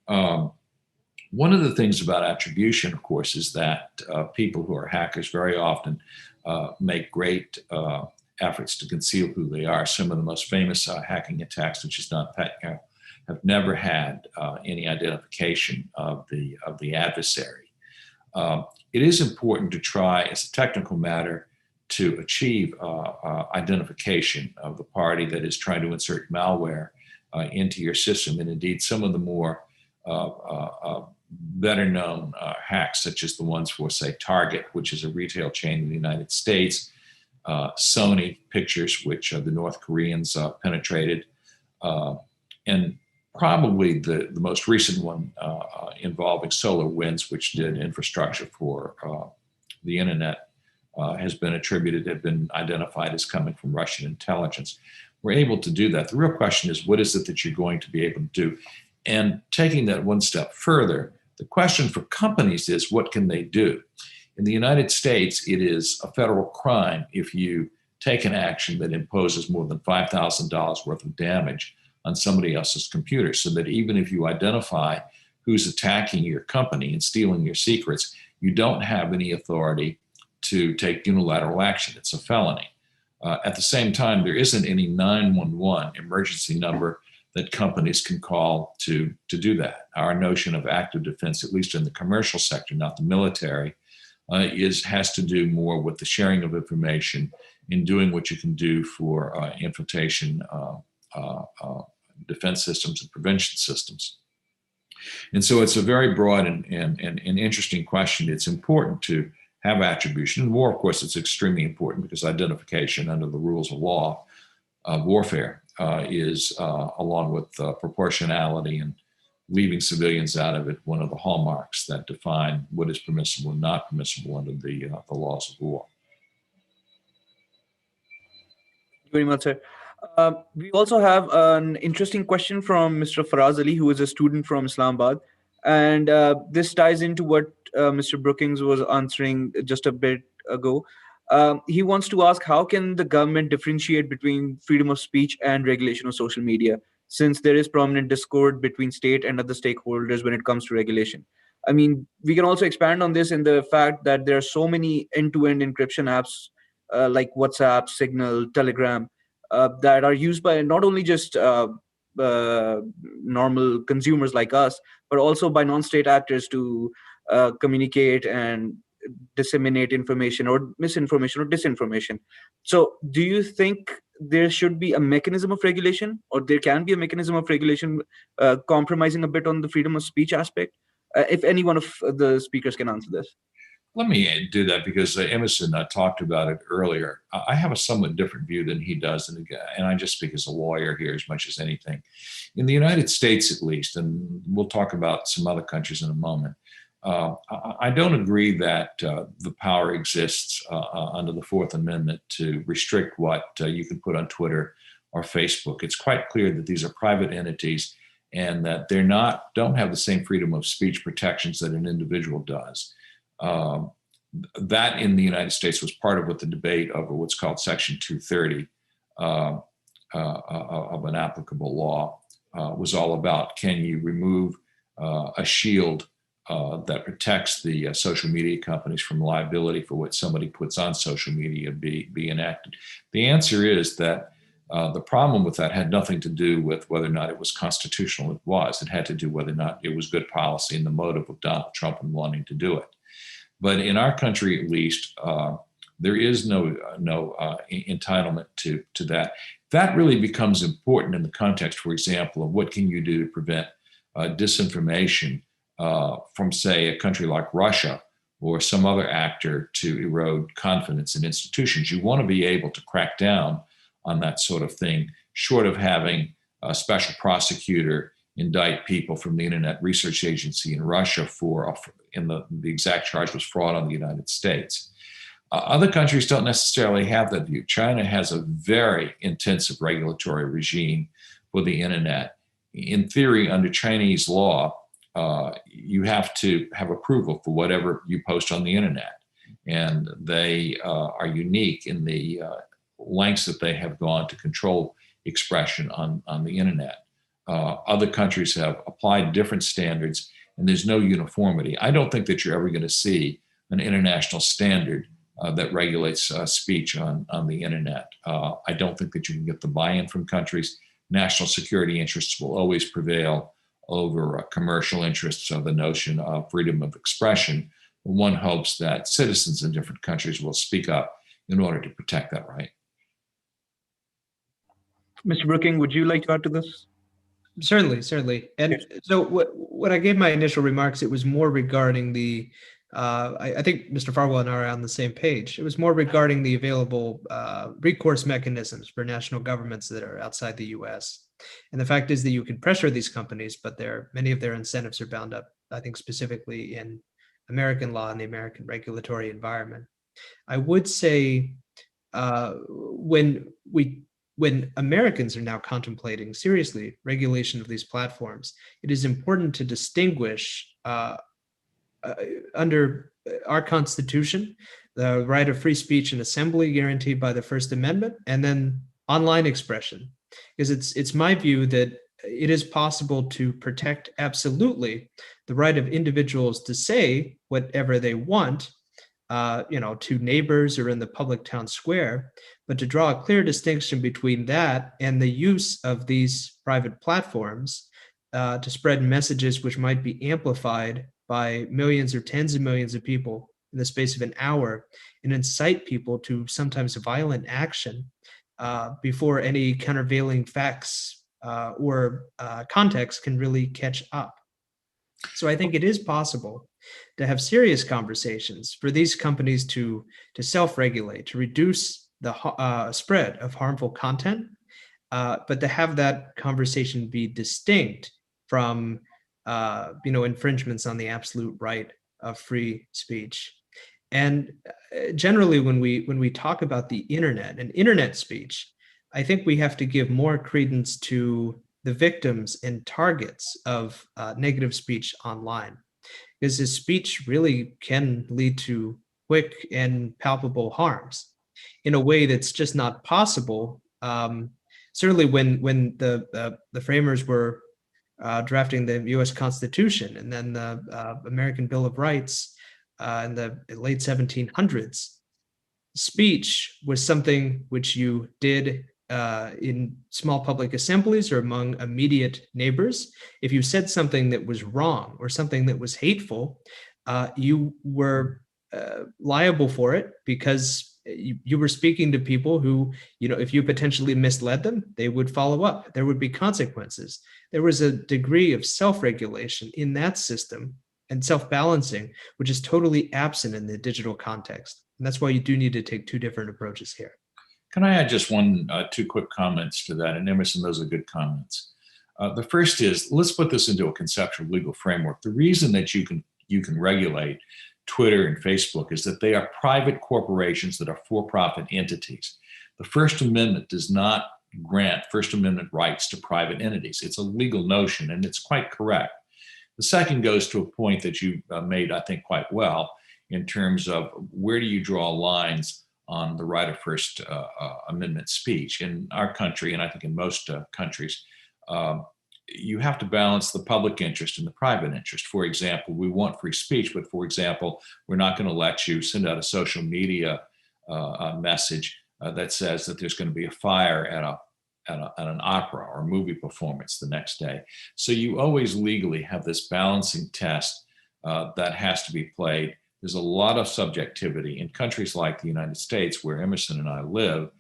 One of the things about attribution, of course, is that people who are hackers very often make great efforts to conceal who they are. Some of the most famous hacking attacks, which is not have never had any identification of the adversary. It is important to try, as a technical matter, to achieve identification of the party that is trying to insert malware into your system. And indeed, some of the more better known hacks, such as the ones for, say, Target, which is a retail chain in the United States, Sony Pictures, which the North Koreans penetrated, and probably the most recent one involving SolarWinds, which did infrastructure for the internet, has been identified as coming from Russian intelligence. We're able to do that. The real question is, what is it that you're going to be able to do? And taking that one step further, the question for companies is, what can they do? In the United States, it is a federal crime if you take an action that imposes more than $5,000 worth of damage on somebody else's computer, so that even if you identify who's attacking your company and stealing your secrets, you don't have any authority to take unilateral action. It's a felony. At the same time, there isn't any 911 emergency number that companies can call to do that. Our notion of active defense, at least in the commercial sector, not the military, has to do more with the sharing of information in doing what you can do for infiltration defense systems and prevention systems. And so it's a very broad and interesting question. It's important to have attribution. In war, of course, it's extremely important because identification under the rules of law of warfare is, along with proportionality and leaving civilians out of it, one of the hallmarks that define what is permissible and not permissible under the laws of war. Thank you very much, sir. We also have an interesting question from Mr. Faraz Ali, who is a student from Islamabad. And this ties into what Mr. Brookings was answering just a bit ago. He wants to ask, how can the government differentiate between freedom of speech and regulation of social media, since there is prominent discord between state and other stakeholders when it comes to regulation? I mean, we can also expand on this in the fact that there are so many end-to-end encryption apps like WhatsApp, Signal, Telegram, that are used by not only just normal consumers like us, but also by non-state actors to communicate and disseminate information or misinformation or disinformation. So do you think there should be a mechanism of regulation, or there can be a mechanism of regulation compromising a bit on the freedom of speech aspect? If any one of the speakers can answer this. Let me do that because Emerson talked about it earlier. I have a somewhat different view than he does, and I just speak as a lawyer here as much as anything. In the United States, at least, and we'll talk about some other countries in a moment, I don't agree that the power exists under the Fourth Amendment to restrict what you can put on Twitter or Facebook. It's quite clear that these are private entities and that don't have the same freedom of speech protections that an individual does. That in the United States was part of what the debate over what's called Section 230 of an applicable law was all about. Can you remove a shield that protects the social media companies from liability for what somebody puts on social media be enacted? The answer is that the problem with that had nothing to do with whether or not it was constitutional. It was. It had to do whether or not it was good policy and the motive of Donald Trump in wanting to do it. But in our country, at least, there is no entitlement to that. That really becomes important in the context, for example, of what can you do to prevent disinformation from, say, a country like Russia or some other actor to erode confidence in institutions. You want to be able to crack down on that sort of thing, short of having a special prosecutor indict people from the Internet Research Agency in Russia the exact charge was fraud on the United States. Other countries don't necessarily have that view. China has a very intensive regulatory regime for the Internet. In theory, under Chinese law, you have to have approval for whatever you post on the Internet. And they are unique in the lengths that they have gone to control expression on the Internet. Other countries have applied different standards, and there's no uniformity. I don't think that you're ever going to see an international standard that regulates speech on the Internet. I don't think that you can get the buy-in from countries. National security interests will always prevail over commercial interests of the notion of freedom of expression. One hopes that citizens in different countries will speak up in order to protect that right. Mr. Brooking, would you like to add to this? Certainly. And Yes. so when I gave my initial remarks, it was more regarding the, I think Mr. Farwell and I are on the same page. It was more regarding the available recourse mechanisms for national governments that are outside the US. And the fact is that you can pressure these companies, but many of their incentives are bound up, I think, specifically in American law and the American regulatory environment. I would say when Americans are now contemplating seriously regulation of these platforms, it is important to distinguish under our Constitution, the right of free speech and assembly guaranteed by the First Amendment, and then online expression. Because it's my view that it is possible to protect absolutely the right of individuals to say whatever they want, to neighbors or in the public town square, but to draw a clear distinction between that and the use of these private platforms to spread messages which might be amplified by millions or tens of millions of people in the space of an hour and incite people to sometimes violent action before any countervailing facts or context can really catch up. So I think it is possible to have serious conversations, for these companies to self-regulate, to reduce the spread of harmful content, but to have that conversation be distinct from infringements on the absolute right of free speech. And generally, when we talk about the internet and internet speech, I think we have to give more credence to the victims and targets of negative speech online, because this speech really can lead to quick and palpable harms in a way that's just not possible. Certainly, when the framers were drafting the U.S. Constitution and then the American Bill of Rights in the late 1700s, speech was something which you did in small public assemblies or among immediate neighbors. If you said something that was wrong or something that was hateful, you were liable for it, because you were speaking to people who, if you potentially misled them, they would follow up. There would be consequences. There was a degree of self-regulation in that system and self-balancing, which is totally absent in the digital context. And that's why you do need to take two different approaches here. Can I add just two quick comments to that? And Emerson, those are good comments. The first is, let's put this into a conceptual legal framework. The reason that you can regulate Twitter and Facebook is that they are private corporations that are for-profit entities. The First Amendment does not grant First Amendment rights to private entities. It's a legal notion, and it's quite correct. The second goes to a point that you made, I think, quite well, in terms of where do you draw lines on the right of First Amendment speech. In our country, and I think in most countries, you have to balance the public interest and the private interest. For example, we want free speech, but for example, we're not going to let you send out a social media message that says that there's going to be a fire at an opera or movie performance the next day. So you always legally have this balancing test that has to be played. There's a lot of subjectivity in countries like the United States, where Emerson and I live.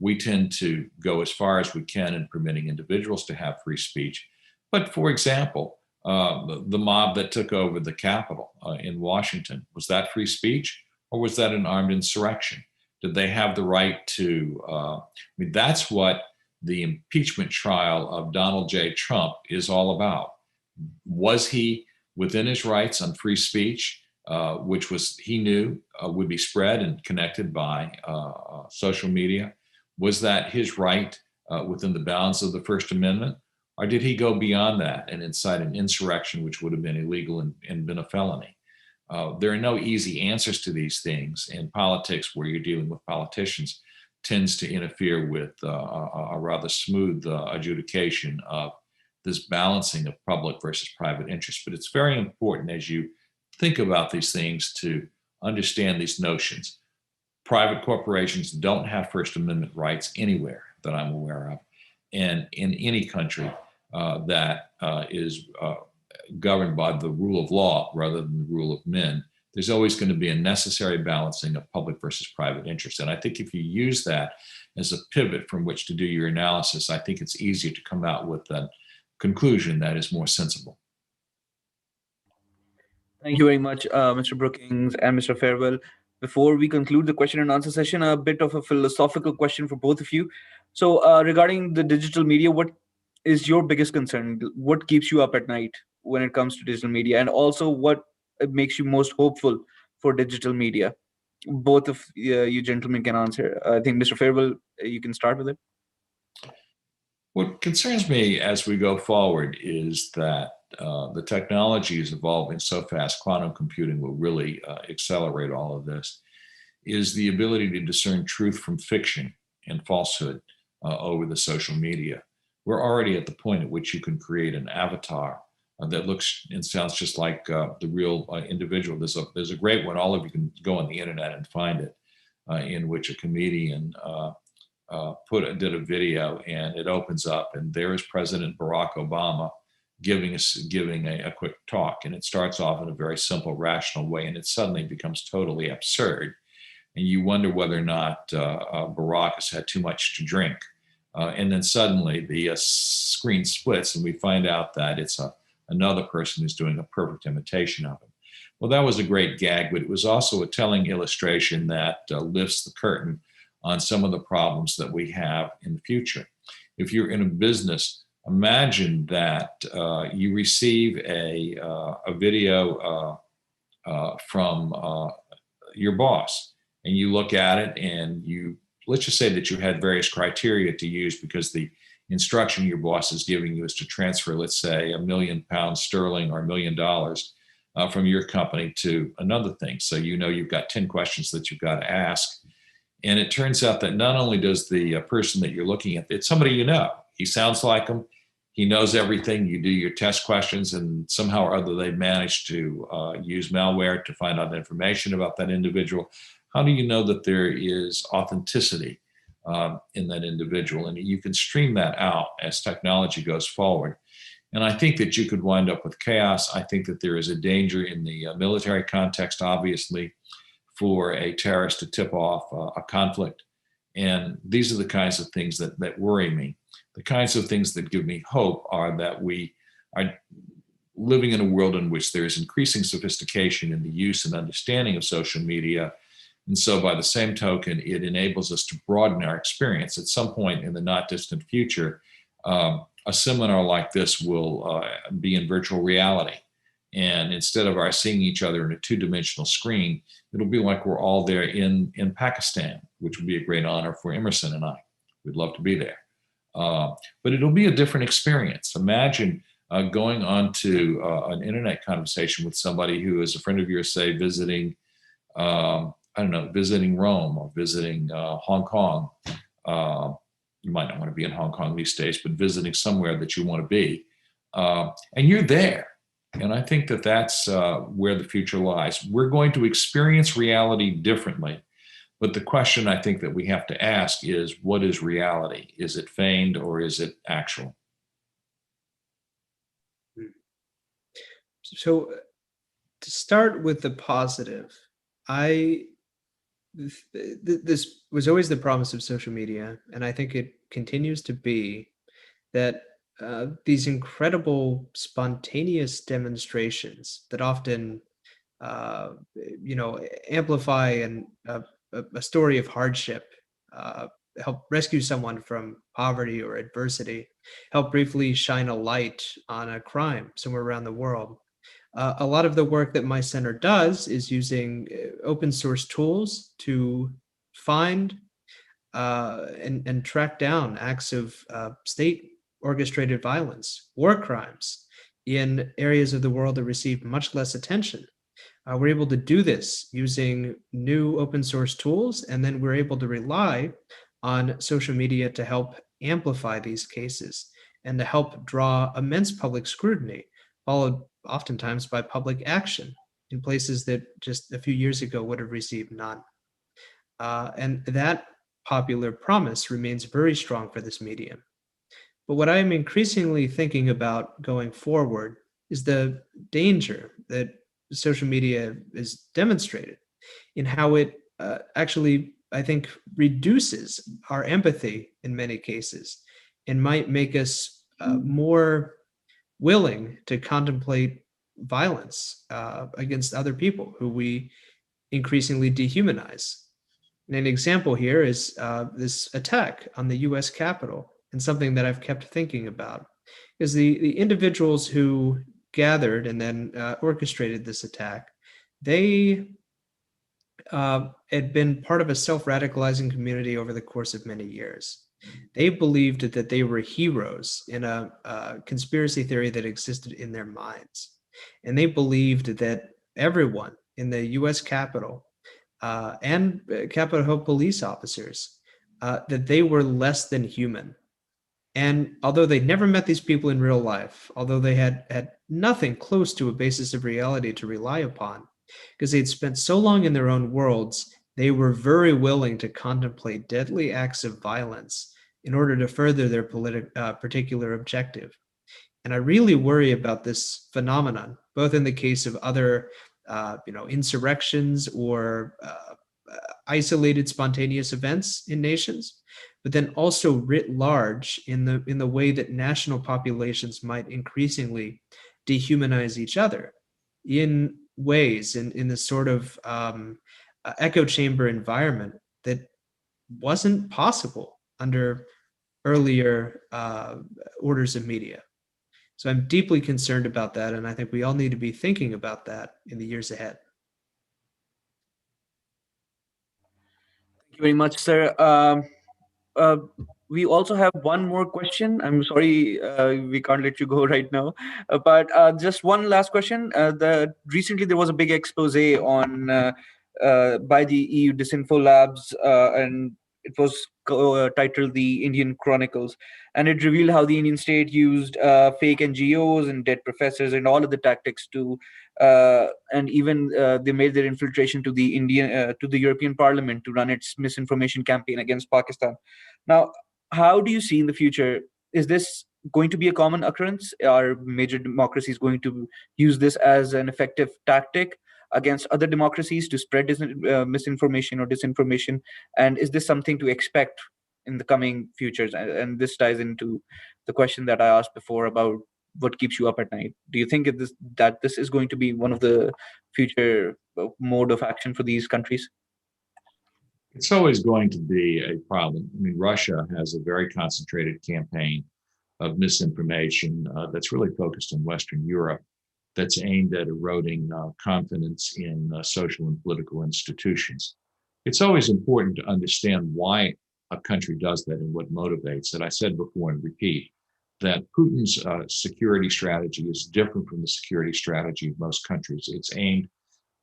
We tend to go as far as we can in permitting individuals to have free speech. But for example, the mob that took over the Capitol in Washington, was that free speech, or was that an armed insurrection? Did they have the right to, that's what the impeachment trial of Donald J. Trump is all about. Was he within his rights on free speech, which was, he knew would be spread and connected by social media? Was that his right within the bounds of the First Amendment? Or did he go beyond that and incite an insurrection, which would have been illegal and been a felony? There are no easy answers to these things, and politics, where you're dealing with politicians, tends to interfere with a rather smooth adjudication of this balancing of public versus private interest. But it's very important, as you think about these things, to understand these notions. Private corporations don't have First Amendment rights anywhere that I'm aware of. And in any country that is governed by the rule of law rather than the rule of men, there's always going to be a necessary balancing of public versus private interest. And I think if you use that as a pivot from which to do your analysis, I think it's easier to come out with a conclusion that is more sensible. Thank you very much, Mr. Brookings and Mr. Farewell. Before we conclude the question and answer session, a bit of a philosophical question for both of you. So regarding the digital media, what is your biggest concern? What keeps you up at night when it comes to digital media? And also, what makes you most hopeful for digital media? Both of you gentlemen can answer. I think Mr. Farewell, you can start with it. What concerns me as we go forward is that the technology is evolving so fast, quantum computing will really accelerate all of this, is the ability to discern truth from fiction and falsehood over the social media. We're already at the point at which you can create an avatar that looks and sounds just like the real individual. There's a great one, all of you can go on the internet and find it, in which a comedian did a video, and it opens up and there is President Barack Obama giving a quick talk, and it starts off in a very simple, rational way, and it suddenly becomes totally absurd, and you wonder whether or not Barack has had too much to drink, and then suddenly the screen splits, and we find out that it's a another person is doing a perfect imitation of him. Well, that was a great gag, but it was also a telling illustration that lifts the curtain on some of the problems that we have in the future. If you're in a business, imagine that you receive a video from your boss, and you look at it, and let's just say that you had various criteria to use because the instruction your boss is giving you is to transfer, let's say, £1 million sterling or $1 million from your company to another thing. So you've got 10 questions that you've got to ask. And it turns out that not only does the person that you're looking at, it's somebody you know. He sounds like him. He knows everything. You do your test questions, and somehow or other they've managed to use malware to find out information about that individual. How do you know that there is authenticity in that individual? And you can stream that out as technology goes forward. And I think that you could wind up with chaos. I think that there is a danger in the military context, obviously, for a terrorist to tip off a conflict. And these are the kinds of things that worry me. The kinds of things that give me hope are that we are living in a world in which there is increasing sophistication in the use and understanding of social media. And so by the same token, it enables us to broaden our experience. At some point in the not distant future, a seminar like this will be in virtual reality. And instead of our seeing each other in a two-dimensional screen, it'll be like we're all there in Pakistan, which would be a great honor for Emerson and I. We'd love to be there. But it'll be a different experience. Imagine going on to an internet conversation with somebody who is a friend of yours, say, visiting, visiting Rome or visiting Hong Kong. You might not want to be in Hong Kong these days, but visiting somewhere that you want to be. And you're there. And I think that that's where the future lies. We're going to experience reality differently. But the question I think that we have to ask is, what is reality? Is it feigned or is it actual? So to start with the positive, this was always the promise of social media, and I think it continues to be that these incredible spontaneous demonstrations that often amplify a story of hardship, help rescue someone from poverty or adversity, help briefly shine a light on a crime somewhere around the world. A lot of the work that my center does is using open source tools to find and track down acts of state orchestrated violence, war crimes in areas of the world that receive much less attention. We're able to do this using new open source tools, and then we're able to rely on social media to help amplify these cases and to help draw immense public scrutiny, followed oftentimes by public action in places that just a few years ago would have received none. And that popular promise remains very strong for this medium. But what I am increasingly thinking about going forward is the danger that social media is demonstrated in how it actually, I think, reduces our empathy in many cases and might make us more willing to contemplate violence against other people who we increasingly dehumanize. And an example here is this attack on the US Capitol, and something that I've kept thinking about is the individuals who gathered and then orchestrated this attack. They had been part of a self-radicalizing community over the course of many years. They believed that they were heroes in a conspiracy theory that existed in their minds. And they believed that everyone in the US Capitol and Capitol Hill police officers, that they were less than human. And although they never met these people in real life, although they had nothing close to a basis of reality to rely upon, because they'd spent so long in their own worlds, they were very willing to contemplate deadly acts of violence in order to further their particular objective. And I really worry about this phenomenon, both in the case of other insurrections or isolated spontaneous events in nations, but then also writ large in the way that national populations might increasingly dehumanize each other in ways, in this sort of echo chamber environment that wasn't possible under earlier orders of media. So I'm deeply concerned about that, and I think we all need to be thinking about that in the years ahead. Thank you very much, sir. Uh, we also have one more question. I'm sorry, we can't let you go right now, but just one last question. Recently there was a big expose on by the EU Disinfo Labs, and it was titled "The Indian Chronicles," and it revealed how the Indian state used fake NGOs and dead professors and all of the tactics to, and even they made their infiltration to the to the European Parliament to run its misinformation campaign against Pakistan. Now, how do you see in the future? Is this going to be a common occurrence? Are major democracies going to use this as an effective tactic against other democracies to spread misinformation or disinformation? And is this something to expect in the coming futures? And this ties into the question that I asked before about what keeps you up at night. Do you think that this is going to be one of the future mode of action for these countries? It's always going to be a problem. I mean, Russia has a very concentrated campaign of misinformation that's really focused on Western Europe, that's aimed at eroding confidence in social and political institutions. It's always important to understand why a country does that and what motivates it. I said before and repeat that Putin's security strategy is different from the security strategy of most countries. It's aimed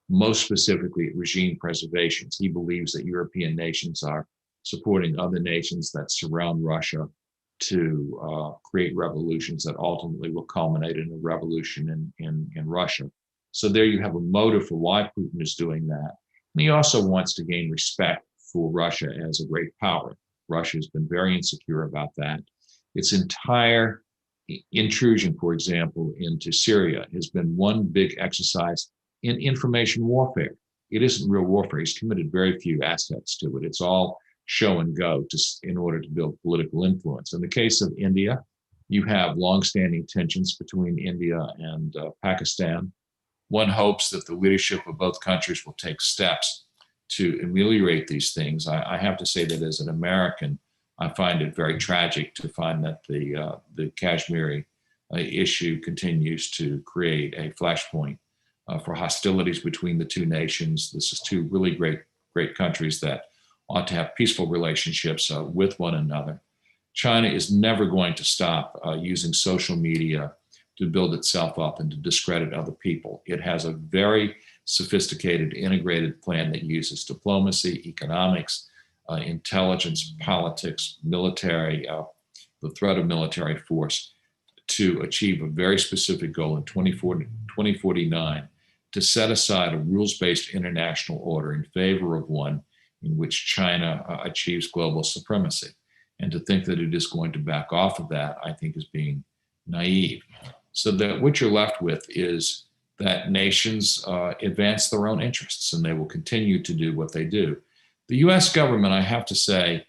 most specifically at regime preservation. He believes that European nations are supporting other nations that surround Russia to create revolutions that ultimately will culminate in a revolution in Russia. So there you have a motive for why Putin is doing that. And he also wants to gain respect for Russia as a great power. Russia has been very insecure about that. Its entire intrusion, for example, into Syria has been one big exercise in information warfare. It isn't real warfare. He's committed very few assets to it. It's all show and go in order to build political influence. In the case of India, you have longstanding tensions between India and Pakistan. One hopes that the leadership of both countries will take steps to ameliorate these things. I have to say that as an American, I find it very tragic to find that the Kashmiri issue continues to create a flashpoint for hostilities between the two nations. This is two really great countries that ought to have peaceful relationships with one another. China is never going to stop using social media to build itself up and to discredit other people. It has a very sophisticated, integrated plan that uses diplomacy, economics, intelligence, politics, military, the threat of military force to achieve a very specific goal in 2049 to set aside a rules-based international order in favor of one in which China achieves global supremacy. And to think that it is going to back off of that, I think is being naive. So that what you're left with is that nations advance their own interests, and they will continue to do what they do. The US government, I have to say,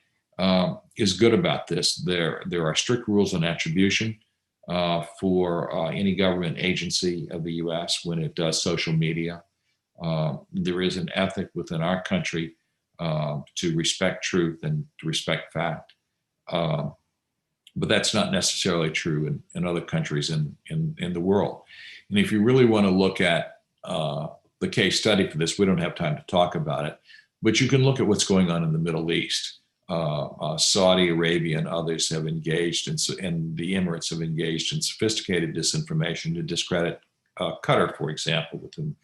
is good about this. There are strict rules on attribution for any government agency of the US when it does social media. There is an ethic within our country to respect truth and to respect fact. But that's not necessarily true in other countries in the world. And if you really want to look at the case study for this, we don't have time to talk about it, but you can look at what's going on in the Middle East. Saudi Arabia and others have engaged, and the Emirates have engaged in sophisticated disinformation to discredit Qatar, for example, with whom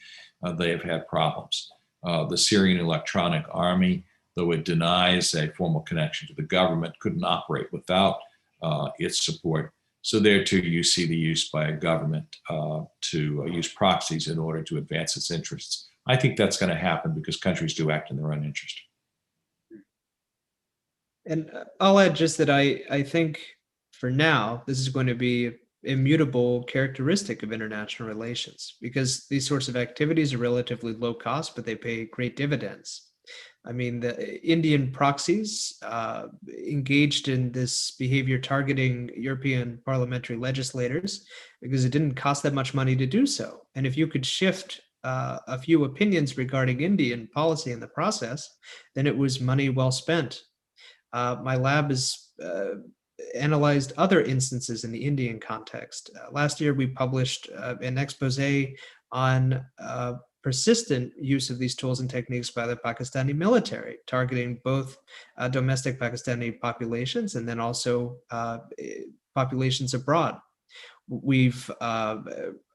they have had problems. The Syrian Electronic Army, though it denies a formal connection to the government, couldn't operate without its support. So there too, you see the use by a government to use proxies in order to advance its interests. I think that's going to happen because countries do act in their own interest. And I'll add just that I think for now, this is going to be an immutable characteristic of international relations because these sorts of activities are relatively low cost, but they pay great dividends. I mean, the Indian proxies engaged in this behavior targeting European parliamentary legislators because it didn't cost that much money to do so. And if you could shift a few opinions regarding Indian policy in the process, then it was money well spent. My lab has analyzed other instances in the Indian context. Last year, we published an expose on persistent use of these tools and techniques by the Pakistani military, targeting both domestic Pakistani populations and then also populations abroad. We've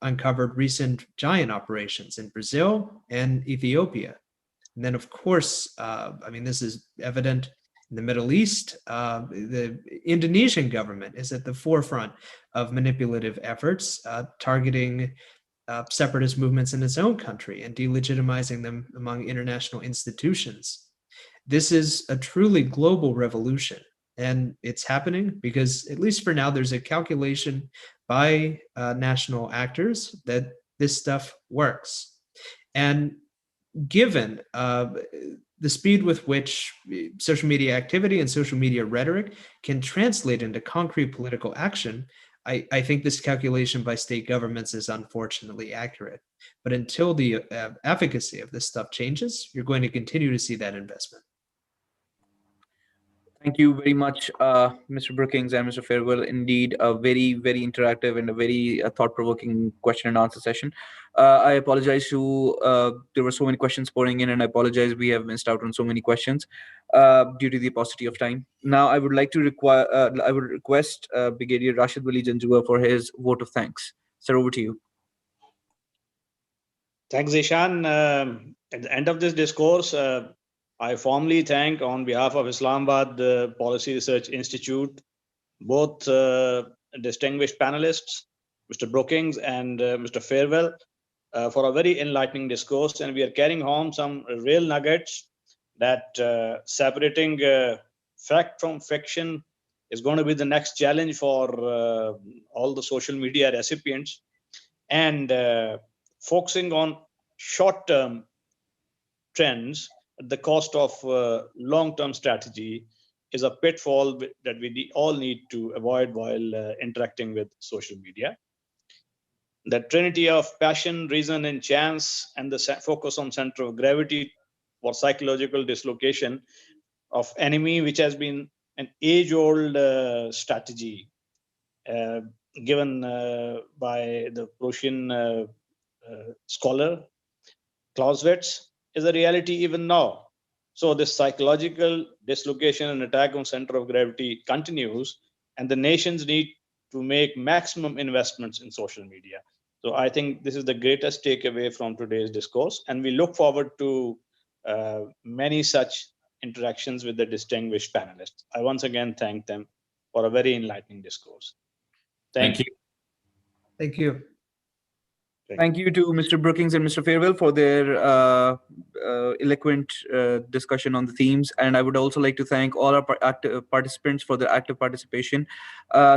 uncovered recent giant operations in Brazil and Ethiopia. And then, of course, I mean, this is evident in the Middle East. The Indonesian government is at the forefront of manipulative efforts targeting separatist movements in its own country and delegitimizing them among international institutions. This is a truly global revolution, and it's happening because, at least for now, there's a calculation by national actors that this stuff works. And given the speed with which social media activity and social media rhetoric can translate into concrete political action, I think this calculation by state governments is unfortunately accurate. But until the efficacy of this stuff changes, you're going to continue to see that investment. Thank you very much, Mr. Brookings and Mr. Fairwell. Indeed, a very, very interactive and a very thought-provoking question and answer session. I apologize to there were so many questions pouring in, and I apologize we have missed out on so many questions due to the paucity of time. Now, I would like to request Brigadier Rashid Wali Janjua for his vote of thanks. Sir, over to you. Thanks, Ishan. At the end of this discourse, I formally thank, on behalf of Islamabad Policy Research Institute, both distinguished panelists, Mr. Brookings and Mr. Fairwell, for a very enlightening discourse. And we are carrying home some real nuggets that separating fact from fiction is going to be the next challenge for all the social media recipients. And focusing on short-term trends at the cost of long-term strategy is a pitfall that we all need to avoid while interacting with social media. The trinity of passion, reason, and chance, and the focus on center of gravity for psychological dislocation of enemy, which has been an age-old strategy given by the Prussian scholar Clausewitz, is a reality even now. So this psychological dislocation and attack on center of gravity continues, and the nations need to make maximum investments in social media. So I think this is the greatest takeaway from today's discourse, and we look forward to many such interactions with the distinguished panelists. I once again thank them for a very enlightening discourse. Thank you. Thank you. Thank you to Mr. Brookings and Mr. Fairwell for their eloquent discussion on the themes. And I would also like to thank all our active participants for their active participation.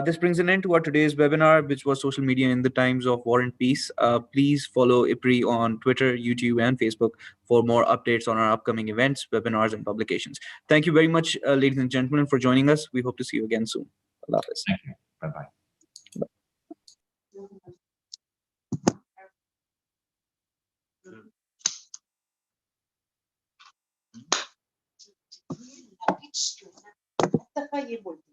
This brings an end to our today's webinar, which was Social Media in the Times of War and Peace. Please follow IPRI on Twitter, YouTube, and Facebook for more updates on our upcoming events, webinars, and publications. Thank you very much, ladies and gentlemen, for joining us. We hope to see you again soon. Allah Hafiz. Thank you. Bye-bye. दफा ये बोलते